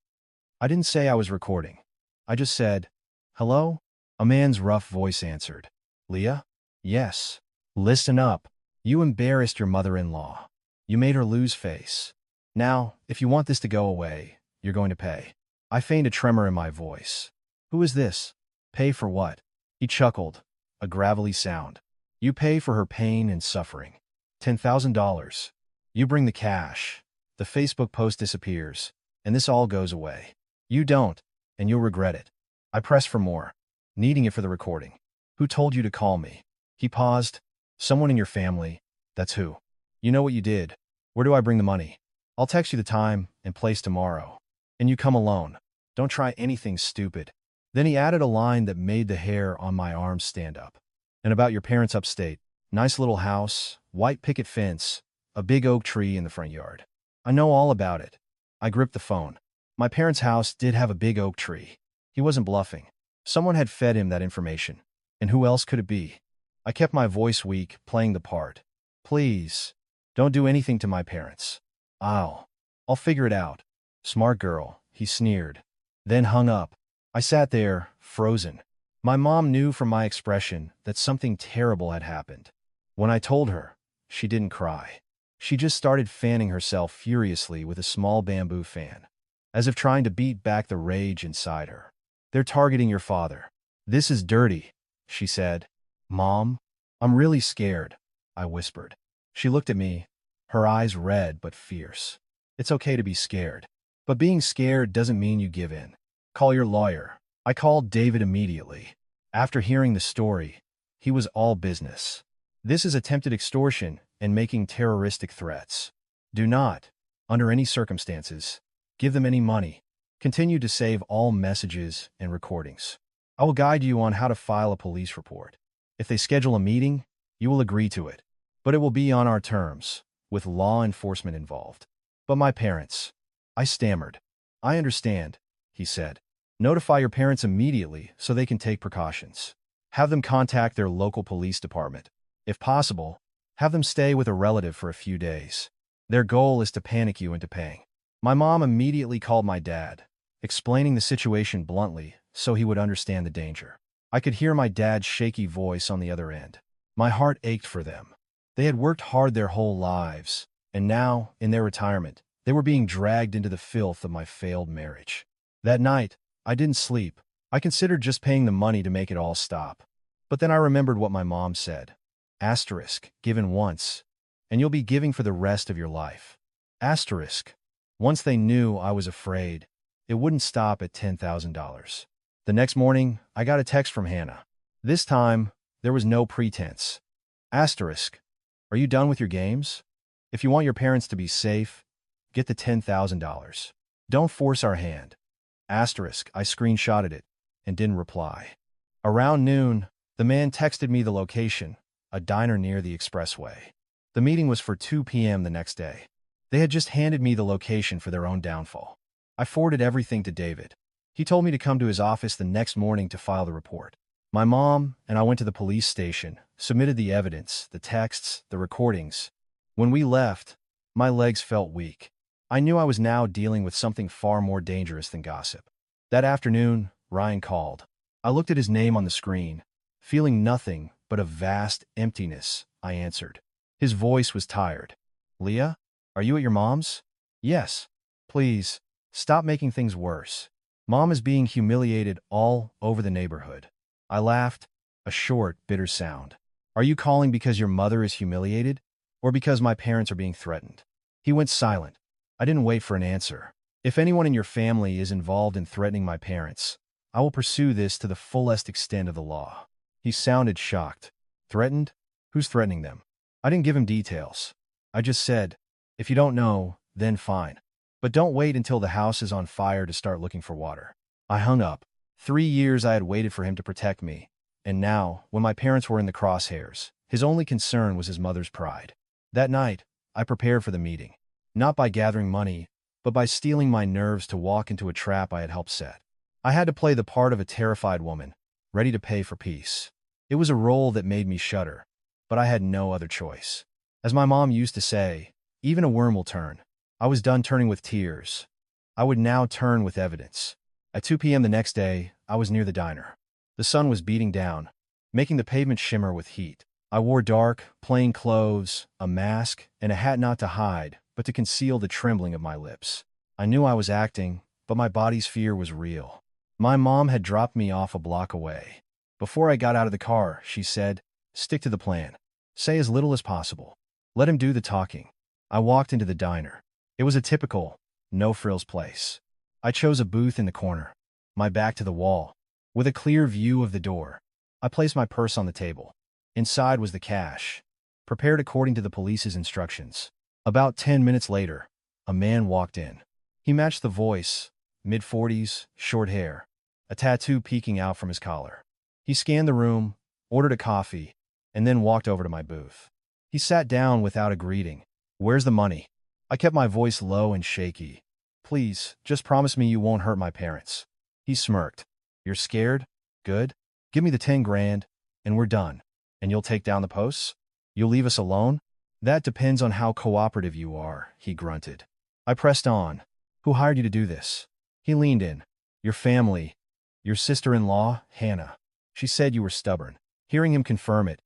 I didn't say I was recording. I just said, "Hello?" A man's rough voice answered. "Leah?" "Yes." "Listen up. You embarrassed your mother-in-law. You made her lose face. Now, if you want this to go away, you're going to pay." I feigned a tremor in my voice. "Who is this?" "Pay for what?" He chuckled, a gravelly sound. "You pay for her pain and suffering. $10,000. You bring the cash. The Facebook post disappears, and this all goes away. You don't, and you'll regret it." I pressed for more, needing it for the recording. "Who told you to call me?" He paused. "Someone in your family. That's who." "You know what you did. Where do I bring the money?" "I'll text you the time and place tomorrow. And you come alone. Don't try anything stupid." Then he added a line that made the hair on my arms stand up. "And about your parents upstate. Nice little house, white picket fence, a big oak tree in the front yard." "I know all about it." I gripped the phone. My parents' house did have a big oak tree. He wasn't bluffing. Someone had fed him that information. And who else could it be? I kept my voice weak, playing the part. "Please, don't do anything to my parents. I'll figure it out." "Smart girl," he sneered, then hung up. I sat there, frozen. My mom knew from my expression that something terrible had happened. When I told her, she didn't cry. She just started fanning herself furiously with a small bamboo fan, as if trying to beat back the rage inside her. "They're targeting your father. This is dirty," she said. "Mom, I'm really scared," I whispered. She looked at me, her eyes red but fierce. "It's okay to be scared. But being scared doesn't mean you give in. Call your lawyer." I called David immediately. After hearing the story, he was all business. "This is attempted extortion and making terroristic threats. Do not, under any circumstances, give them any money. Continue to save all messages and recordings. I will guide you on how to file a police report. If they schedule a meeting, you will agree to it. But it will be on our terms, with law enforcement involved." "But my parents," I stammered. "I understand," he said. "Notify your parents immediately so they can take precautions. Have them contact their local police department. If possible, have them stay with a relative for a few days. Their goal is to panic you into paying." My mom immediately called my dad, explaining the situation bluntly so he would understand the danger. I could hear my dad's shaky voice on the other end. My heart ached for them. They had worked hard their whole lives, and now, in their retirement, they were being dragged into the filth of my failed marriage. That night, I didn't sleep. I considered just paying the money to make it all stop. But then I remembered what my mom said. Asterisk, given once, and you'll be giving for the rest of your life. Asterisk. Once they knew I was afraid, it wouldn't stop at $10,000. The next morning, I got a text from Hannah. This time, there was no pretense. Asterisk. Are you done with your games? If you want your parents to be safe, get the $10,000. Don't force our hand. Asterisk. I screenshotted it and didn't reply. Around noon, the man texted me the location, a diner near the expressway. The meeting was for 2 p.m. the next day. They had just handed me the location for their own downfall. I forwarded everything to David. He told me to come to his office the next morning to file the report. My mom and I went to the police station, submitted the evidence, the texts, the recordings. When we left, my legs felt weak. I knew I was now dealing with something far more dangerous than gossip. That afternoon, Ryan called. I looked at his name on the screen. Feeling nothing but a vast emptiness, I answered. His voice was tired. "Leah, are you at your mom's?" "Yes." "Please, stop making things worse. Mom is being humiliated all over the neighborhood." I laughed, a short, bitter sound. "Are you calling because your mother is humiliated, or because my parents are being threatened?" He went silent. I didn't wait for an answer. If anyone in your family is involved in threatening my parents, I will pursue this to the fullest extent of the law." He sounded shocked. Threatened? Who's threatening them? I didn't give him details. I just said, "If you don't know, then fine. But don't wait until the house is on fire to start looking for water." I hung up. 3 years I had waited for him to protect me, and now, when my parents were in the crosshairs, his only concern was his mother's pride. That night, I prepared for the meeting, not by gathering money, but by steeling my nerves to walk into a trap I had helped set. I had to play the part of a terrified woman, ready to pay for peace. It was a role that made me shudder, but I had no other choice. As my mom used to say, even a worm will turn. I was done turning with tears. I would now turn with evidence. At 2 p.m. the next day, I was near the diner. The sun was beating down, making the pavement shimmer with heat. I wore dark, plain clothes, a mask, and a hat not to hide, but to conceal the trembling of my lips. I knew I was acting, but my body's fear was real. My mom had dropped me off a block away. Before I got out of the car, she said, "Stick to the plan. Say as little as possible. Let him do the talking." I walked into the diner. It was a typical, no-frills place. I chose a booth in the corner, my back to the wall, with a clear view of the door. I placed my purse on the table. Inside was the cash, prepared according to the police's instructions. About 10 minutes later, a man walked in. He matched the voice, mid-40s, short hair, a tattoo peeking out from his collar. He scanned the room, ordered a coffee, and then walked over to my booth. He sat down without a greeting. "Where's the money?" I kept my voice low and shaky. "Please, just promise me you won't hurt my parents." He smirked. "You're scared? Good. Give me the 10 grand, and we're done. And you'll take down the posts? You'll leave us alone?" "That depends on how cooperative you are," he grunted. I pressed on. "Who hired you to do this?" He leaned in. "Your family. Your sister-in-law, Hannah. She said you were stubborn." Hearing him confirm it,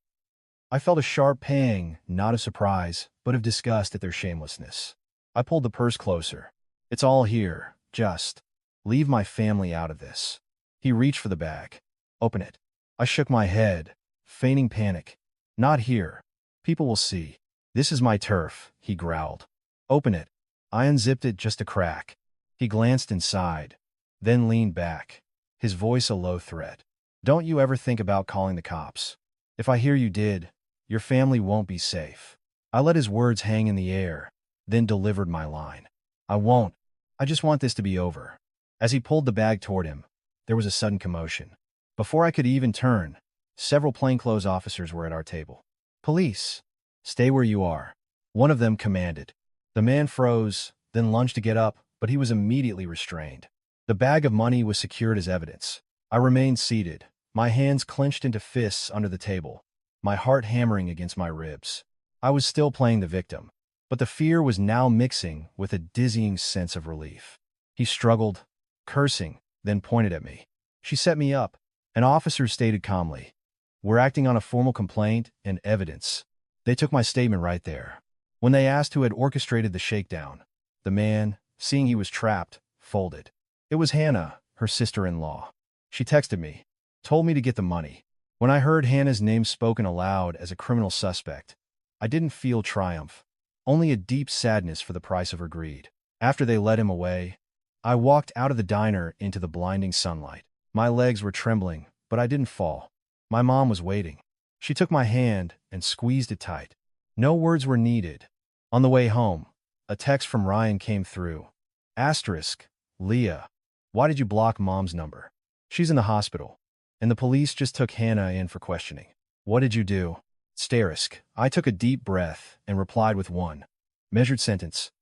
I felt a sharp pang, not of surprise, but of disgust at their shamelessness. I pulled the purse closer. "It's all here. Just leave my family out of this." He reached for the bag. "Open it." I shook my head, feigning panic. "Not here. People will see. This is my turf," he growled. "Open it." I unzipped it just a crack. He glanced inside, then leaned back, his voice a low threat. "Don't you ever think about calling the cops. If I hear you did, your family won't be safe." I let his words hang in the air, then delivered my line. "I won't. I just want this to be over." As he pulled the bag toward him, there was a sudden commotion. Before I could even turn, several plainclothes officers were at our table. "Police, stay where you are," one of them commanded. The man froze, then lunged to get up, but he was immediately restrained. The bag of money was secured as evidence. I remained seated, my hands clenched into fists under the table, my heart hammering against my ribs. I was still playing the victim, but the fear was now mixing with a dizzying sense of relief. He struggled, cursing, then pointed at me. "She set me up," an officer stated calmly. "We're acting on a formal complaint and evidence." They took my statement right there. When they asked who had orchestrated the shakedown, the man, seeing he was trapped, folded. It was Hannah, her sister-in-law. She texted me, told me to get the money. When I heard Hannah's name spoken aloud as a criminal suspect, I didn't feel triumph, only a deep sadness for the price of her greed. After they led him away, I walked out of the diner into the blinding sunlight. My legs were trembling, but I didn't fall. My mom was waiting. She took my hand and squeezed it tight. No words were needed. On the way home, a text from Ryan came through. Asterisk, "Leah, why did you block Mom's number? She's in the hospital." And the police just took Hannah in for questioning. "What did you do?" Asterisk. I took a deep breath and replied with one measured sentence.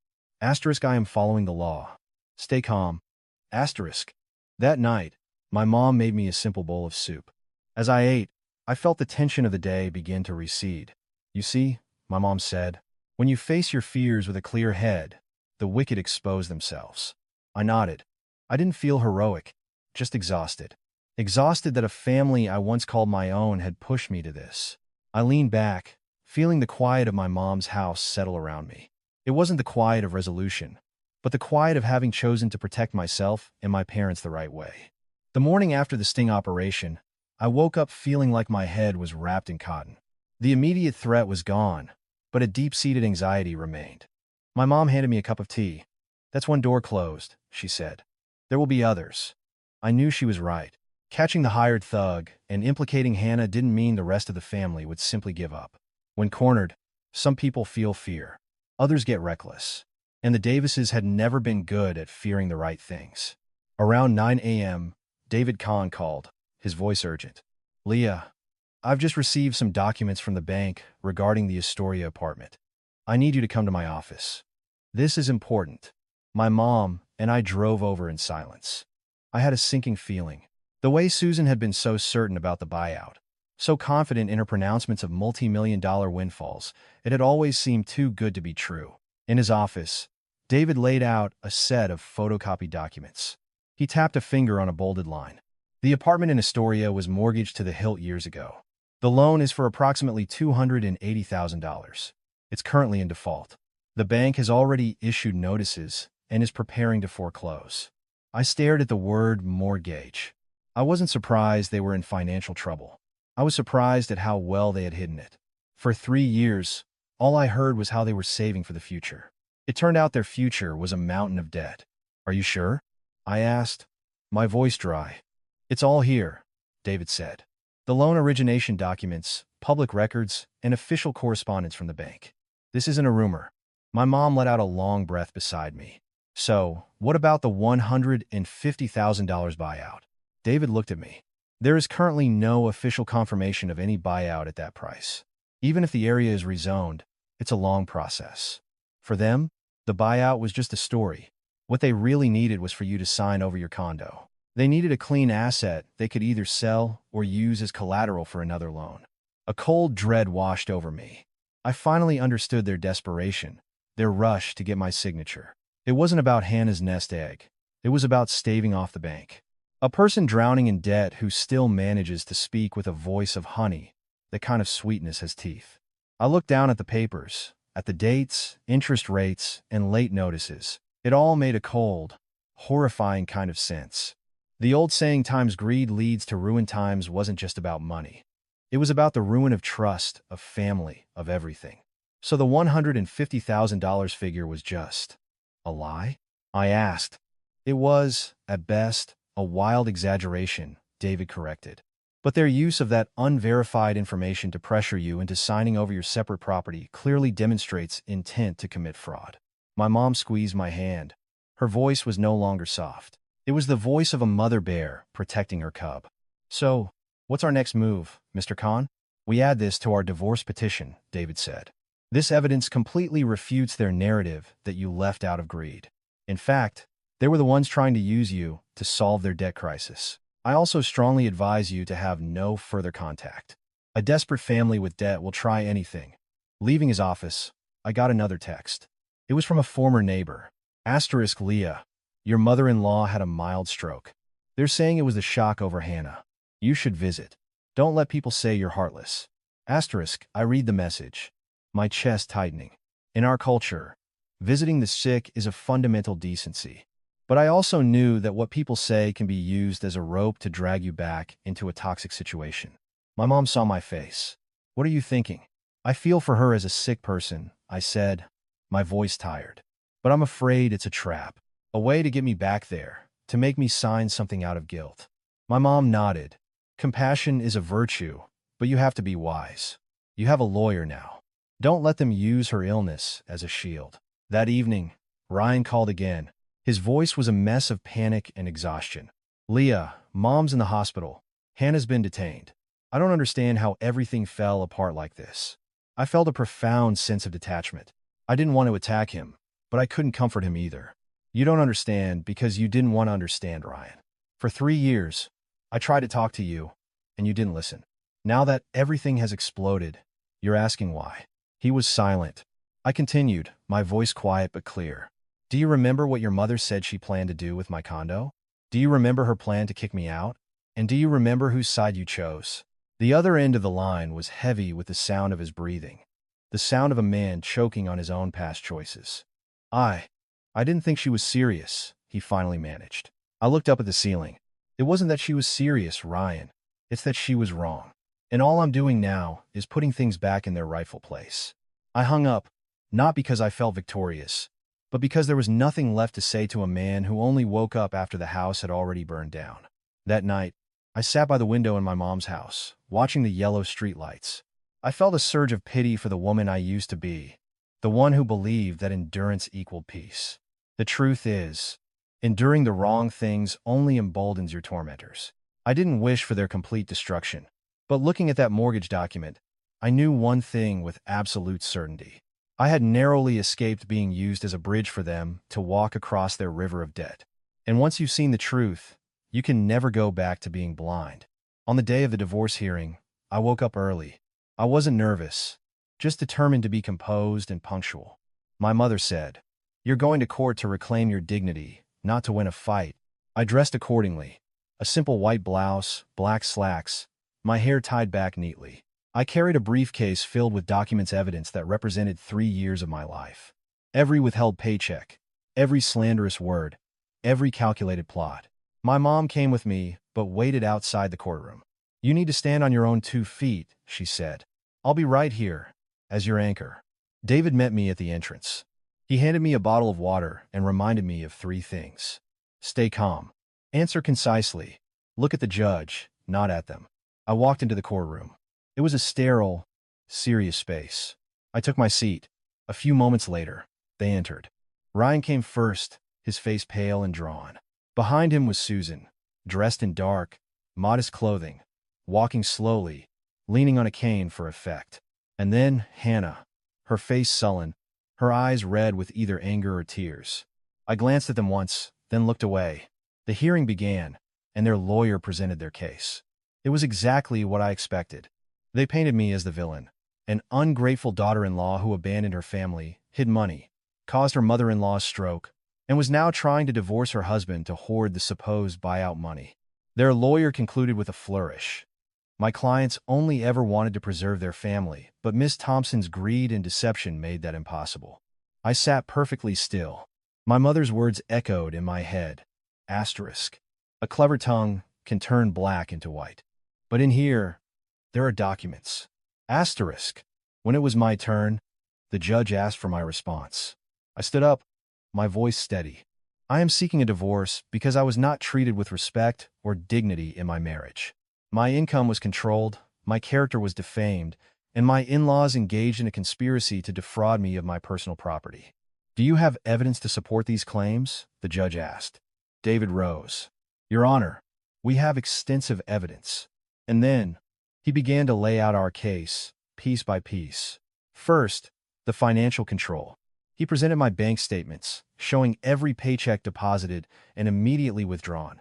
Asterisk, "I am following the law. Stay calm." Asterisk. That night, my mom made me a simple bowl of soup. As I ate, I felt the tension of the day begin to recede. "You see," my mom said, "when you face your fears with a clear head, the wicked expose themselves." I nodded. I didn't feel heroic, just exhausted. Exhausted that a family I once called my own had pushed me to this. I leaned back, feeling the quiet of my mom's house settle around me. It wasn't the quiet of resolution, but the quiet of having chosen to protect myself and my parents the right way. The morning after the sting operation, I woke up feeling like my head was wrapped in cotton. The immediate threat was gone, but a deep-seated anxiety remained. My mom handed me a cup of tea. "That's one door closed," she said. There will be others. I knew she was right. Catching the hired thug and implicating Hannah didn't mean the rest of the family would simply give up. When cornered, some people feel fear. Others get reckless. And the Davises had never been good at fearing the right things. Around 9 a.m., David Kahn called, his voice urgent. Leah, I've just received some documents from the bank regarding the Astoria apartment. I need you to come to my office. This is important. My mom and I drove over in silence. I had a sinking feeling. The way Susan had been so certain about the buyout, so confident in her pronouncements of multi-million-dollar windfalls, it had always seemed too good to be true. In his office, David laid out a set of photocopied documents. He tapped a finger on a bolded line. The apartment in Astoria was mortgaged to the hilt years ago. The loan is for approximately $280,000. It's currently in default. The bank has already issued notices and is preparing to foreclose. I stared at the word mortgage. I wasn't surprised they were in financial trouble. I was surprised at how well they had hidden it. For 3 years, all I heard was how they were saving for the future. It turned out their future was a mountain of debt. Are you sure? I asked, my voice dry. It's all here, David said. The loan origination documents, public records, and official correspondence from the bank. This isn't a rumor. My mom let out a long breath beside me. So, what about the $150,000 buyout? David looked at me. There is currently no official confirmation of any buyout at that price. Even if the area is rezoned, it's a long process. For them, the buyout was just a story. What they really needed was for you to sign over your condo. They needed a clean asset they could either sell or use as collateral for another loan. A cold dread washed over me. I finally understood their desperation, their rush to get my signature. It wasn't about Hannah's nest egg. It was about staving off the bank. A person drowning in debt who still manages to speak with a voice of honey, the kind of sweetness has teeth. I looked down at the papers, at the dates, interest rates, and late notices. It all made a cold, horrifying kind of sense. The old saying times greed leads to ruin times wasn't just about money. It was about the ruin of trust, of family, of everything. So the $150,000 figure was just a lie? I asked. It was, at best, a wild exaggeration, David corrected. But their use of that unverified information to pressure you into signing over your separate property clearly demonstrates intent to commit fraud. My mom squeezed my hand. Her voice was no longer soft. It was the voice of a mother bear protecting her cub. So, what's our next move, Mr. Kahn? We add this to our divorce petition, David said. This evidence completely refutes their narrative that you left out of greed. In fact, they were the ones trying to use you to solve their debt crisis. I also strongly advise you to have no further contact. A desperate family with debt will try anything. Leaving his office, I got another text. It was from a former neighbor. Asterisk Leah, your mother-in-law had a mild stroke. They're saying it was the shock over Hannah. You should visit. Don't let people say you're heartless. Asterisk, I read the message. My chest tightening. In our culture, visiting the sick is a fundamental decency. But I also knew that what people say can be used as a rope to drag you back into a toxic situation. My mom saw my face. What are you thinking? I feel for her as a sick person, I said, my voice tired. But I'm afraid it's a trap. A way to get me back there, to make me sign something out of guilt. My mom nodded. Compassion is a virtue, but you have to be wise. You have a lawyer now. Don't let them use her illness as a shield. That evening, Ryan called again. His voice was a mess of panic and exhaustion. Leah, Mom's in the hospital. Hannah's been detained. I don't understand how everything fell apart like this. I felt a profound sense of detachment. I didn't want to attack him, but I couldn't comfort him either. You don't understand because you didn't want to understand, Ryan. For 3 years, I tried to talk to you, and you didn't listen. Now that everything has exploded, you're asking why. He was silent. I continued, my voice quiet but clear. Do you remember what your mother said she planned to do with my condo? Do you remember her plan to kick me out? And do you remember whose side you chose? The other end of the line was heavy with the sound of his breathing, the sound of a man choking on his own past choices. I didn't think she was serious, he finally managed. I looked up at the ceiling. It wasn't that she was serious, Ryan. It's that she was wrong. And all I'm doing now is putting things back in their rightful place. I hung up, not because I felt victorious, but because there was nothing left to say to a man who only woke up after the house had already burned down. That night, I sat by the window in my mom's house, watching the yellow streetlights. I felt a surge of pity for the woman I used to be, the one who believed that endurance equaled peace. The truth is, enduring the wrong things only emboldens your tormentors. I didn't wish for their complete destruction, but looking at that mortgage document, I knew one thing with absolute certainty. I had narrowly escaped being used as a bridge for them to walk across their river of debt. And once you've seen the truth, you can never go back to being blind. On the day of the divorce hearing, I woke up early. I wasn't nervous, just determined to be composed and punctual. My mother said, "You're going to court to reclaim your dignity, not to win a fight." I dressed accordingly. A simple white blouse, black slacks, my hair tied back neatly. I carried a briefcase filled with documents evidence that represented 3 years of my life. Every withheld paycheck, every slanderous word, every calculated plot. My mom came with me, but waited outside the courtroom. "You need to stand on your own 2 feet, she said. "I'll be right here, as your anchor." David met me at the entrance. He handed me a bottle of water and reminded me of 3 things. Stay calm. Answer concisely. Look at the judge, not at them. I walked into the courtroom. It was a sterile, serious space. I took my seat. A few moments later, they entered. Ryan came first, his face pale and drawn. Behind him was Susan, dressed in dark, modest clothing, walking slowly, leaning on a cane for effect. And then Hannah, her face sullen, her eyes red with either anger or tears. I glanced at them once, then looked away. The hearing began, and their lawyer presented their case. It was exactly what I expected. They painted me as the villain, an ungrateful daughter-in-law who abandoned her family, hid money, caused her mother-in-law's stroke, and was now trying to divorce her husband to hoard the supposed buyout money. Their lawyer concluded with a flourish. My clients only ever wanted to preserve their family, but Miss Thompson's greed and deception made that impossible. I sat perfectly still. My mother's words echoed in my head. Asterisk. A clever tongue can turn black into white. But in here, there are documents. Asterisk. When it was my turn, the judge asked for my response. I stood up, my voice steady. I am seeking a divorce because I was not treated with respect or dignity in my marriage. My income was controlled, my character was defamed, and my in-laws engaged in a conspiracy to defraud me of my personal property. "Do you have evidence to support these claims?" the judge asked. David rose. "Your Honor, we have extensive evidence." And then, he began to lay out our case, piece by piece. First, the financial control. He presented my bank statements, showing every paycheck deposited and immediately withdrawn,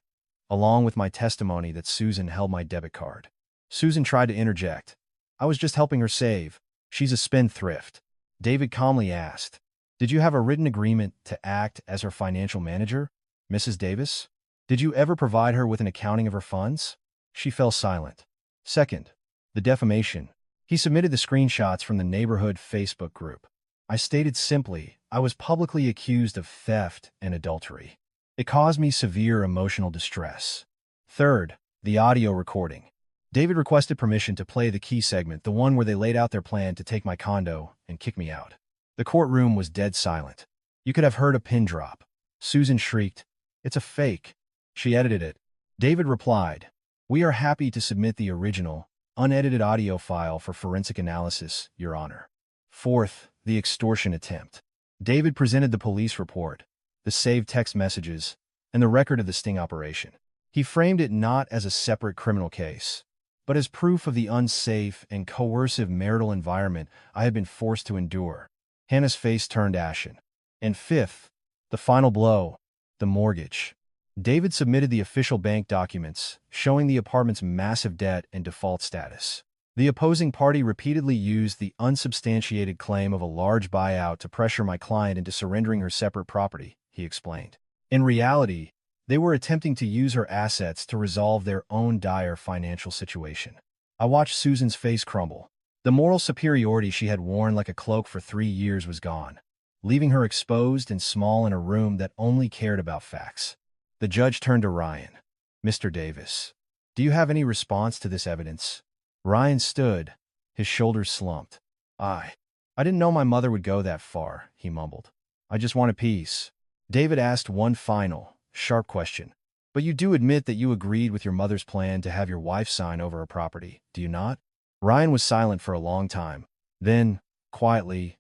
along with my testimony that Susan held my debit card. Susan tried to interject. I was just helping her save. She's a spendthrift. David calmly asked, "Did you have a written agreement to act as her financial manager, Mrs. Davis? Did you ever provide her with an accounting of her funds?" She fell silent. Second, the defamation. He submitted the screenshots from the neighborhood Facebook group. I stated simply, I was publicly accused of theft and adultery. It caused me severe emotional distress. Third, the audio recording. David requested permission to play the key segment, the one where they laid out their plan to take my condo and kick me out. The courtroom was dead silent. You could have heard a pin drop. Susan shrieked, "It's a fake." She edited it. David replied, "We are happy to submit the original, unedited audio file for forensic analysis, Your Honor." Fourth, the extortion attempt. David presented the police report, the saved text messages, and the record of the sting operation. He framed it not as a separate criminal case, but as proof of the unsafe and coercive marital environment I had been forced to endure. Hannah's face turned ashen. And fifth, the final blow, the mortgage. David submitted the official bank documents, showing the apartment's massive debt and default status. The opposing party repeatedly used the unsubstantiated claim of a large buyout to pressure my client into surrendering her separate property, he explained. In reality, they were attempting to use her assets to resolve their own dire financial situation. I watched Susan's face crumble. The moral superiority she had worn like a cloak for 3 years was gone, leaving her exposed and small in a room that only cared about facts. The judge turned to Ryan. "Mr. Davis, do you have any response to this evidence?" Ryan stood, his shoulders slumped. I didn't know my mother would go that far," he mumbled. I just wanted peace. David asked one final, sharp question. But you do admit that you agreed with your mother's plan to have your wife sign over her property, do you not? Ryan was silent for a long time. Then, quietly,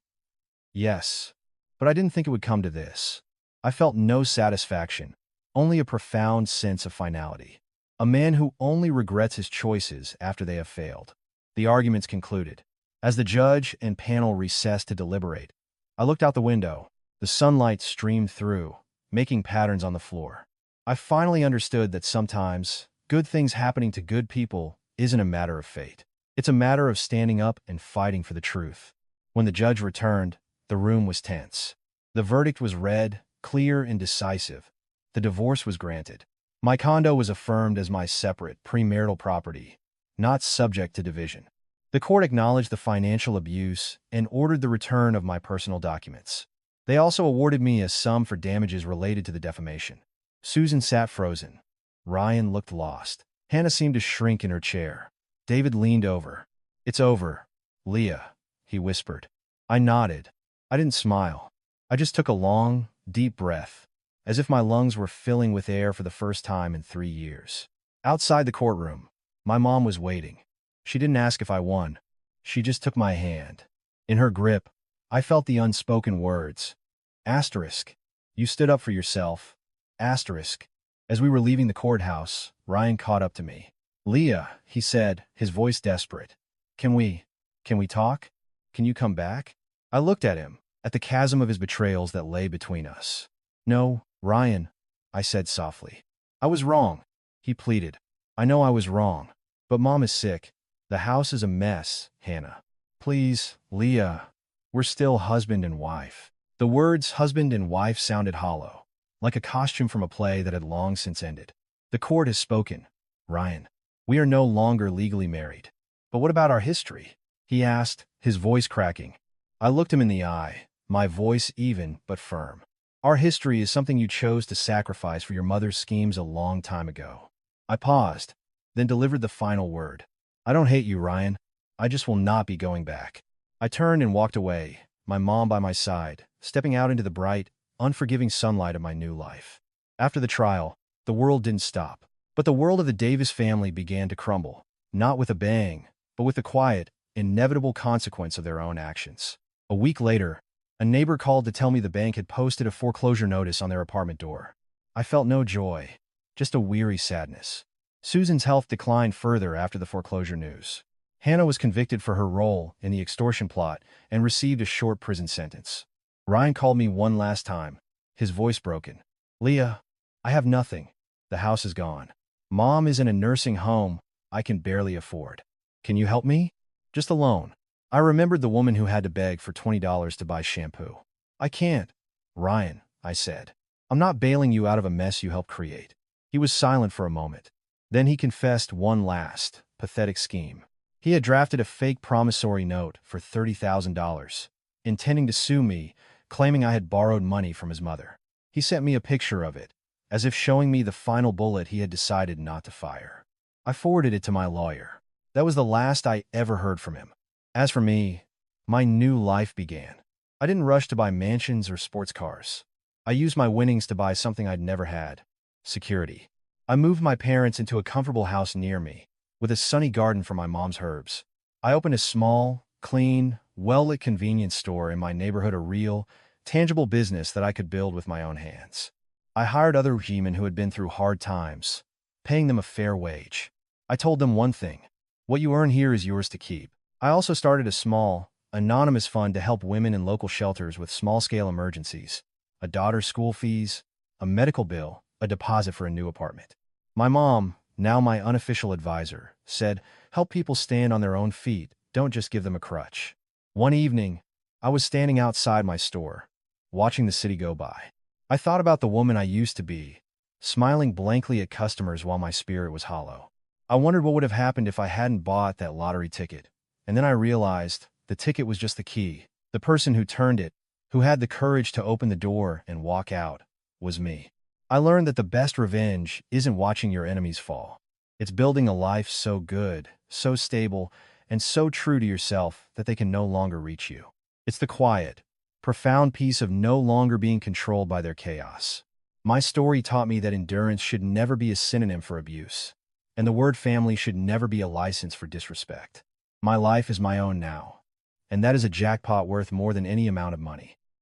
yes. But I didn't think it would come to this. I felt no satisfaction, only a profound sense of finality. A man who only regrets his choices after they have failed. The arguments concluded. As the judge and panel recessed to deliberate, I looked out the window. The sunlight streamed through, making patterns on the floor. I finally understood that sometimes, good things happening to good people isn't a matter of fate. It's a matter of standing up and fighting for the truth. When the judge returned, the room was tense. The verdict was read, clear and decisive. The divorce was granted. My condo was affirmed as my separate, premarital property, not subject to division. The court acknowledged the financial abuse and ordered the return of my personal documents. They also awarded me a sum for damages related to the defamation. Susan sat frozen. Ryan looked lost. Hannah seemed to shrink in her chair. David leaned over. "It's over, Leah," he whispered. I nodded. I didn't smile. I just took a long, deep breath, as if my lungs were filling with air for the first time in 3 years. Outside the courtroom, my mom was waiting. She didn't ask if I won. She just took my hand. In her grip, I felt the unspoken words. Asterisk. You stood up for yourself. Asterisk. As we were leaving the courthouse, Ryan caught up to me. "Leah," he said, his voice desperate. Can we talk? Can you come back?" I looked at him, at the chasm of his betrayals that lay between us. "No, Ryan," I said softly. "I was wrong," he pleaded. "I know I was wrong. But Mom is sick. The house is a mess, Hannah. Please, Leah. We're still husband and wife." The words husband and wife sounded hollow, like a costume from a play that had long since ended. "The court has spoken, Ryan. We are no longer legally married." "But what about our history?" he asked, his voice cracking. I looked him in the eye, my voice even but firm. "Our history is something you chose to sacrifice for your mother's schemes a long time ago." I paused, then delivered the final word. "I don't hate you, Ryan. I just will not be going back." I turned and walked away, my mom by my side, stepping out into the bright, unforgiving sunlight of my new life. After the trial, the world didn't stop. But the world of the Davis family began to crumble, not with a bang, but with the quiet, inevitable consequence of their own actions. A week later, a neighbor called to tell me the bank had posted a foreclosure notice on their apartment door. I felt no joy, just a weary sadness. Susan's health declined further after the foreclosure news. Hannah was convicted for her role in the extortion plot and received a short prison sentence. Ryan called me one last time, his voice broken. "Leah, I have nothing. The house is gone. Mom is in a nursing home I can barely afford. Can you help me? Just a loan." I remembered the woman who had to beg for $20 to buy shampoo. "I can't, Ryan," I said. "I'm not bailing you out of a mess you helped create." He was silent for a moment. Then he confessed one last, pathetic scheme. He had drafted a fake promissory note for $30,000, intending to sue me, claiming I had borrowed money from his mother. He sent me a picture of it, as if showing me the final bullet he had decided not to fire. I forwarded it to my lawyer. That was the last I ever heard from him. As for me, my new life began. I didn't rush to buy mansions or sports cars. I used my winnings to buy something I'd never had: security. I moved my parents into a comfortable house near me, with a sunny garden for my mom's herbs. I opened a small, clean, well-lit convenience store in my neighborhood, a real, tangible business that I could build with my own hands. I hired other women who had been through hard times, paying them a fair wage. I told them one thing: what you earn here is yours to keep. I also started a small, anonymous fund to help women in local shelters with small-scale emergencies: a daughter's school fees, a medical bill, a deposit for a new apartment. My mom, now my unofficial advisor, said, "Help people stand on their own feet, don't just give them a crutch." One evening, I was standing outside my store, watching the city go by. I thought about the woman I used to be, smiling blankly at customers while my spirit was hollow. I wondered what would have happened if I hadn't bought that lottery ticket. And then I realized the ticket was just the key. The person who turned it, who had the courage to open the door and walk out, was me. I learned that the best revenge isn't watching your enemies fall. It's building a life so good, so stable, and so true to yourself that they can no longer reach you. It's the quiet, profound peace of no longer being controlled by their chaos. My story taught me that endurance should never be a synonym for abuse, and the word family should never be a license for disrespect. My life is my own now, and that is a jackpot worth more than any amount of money.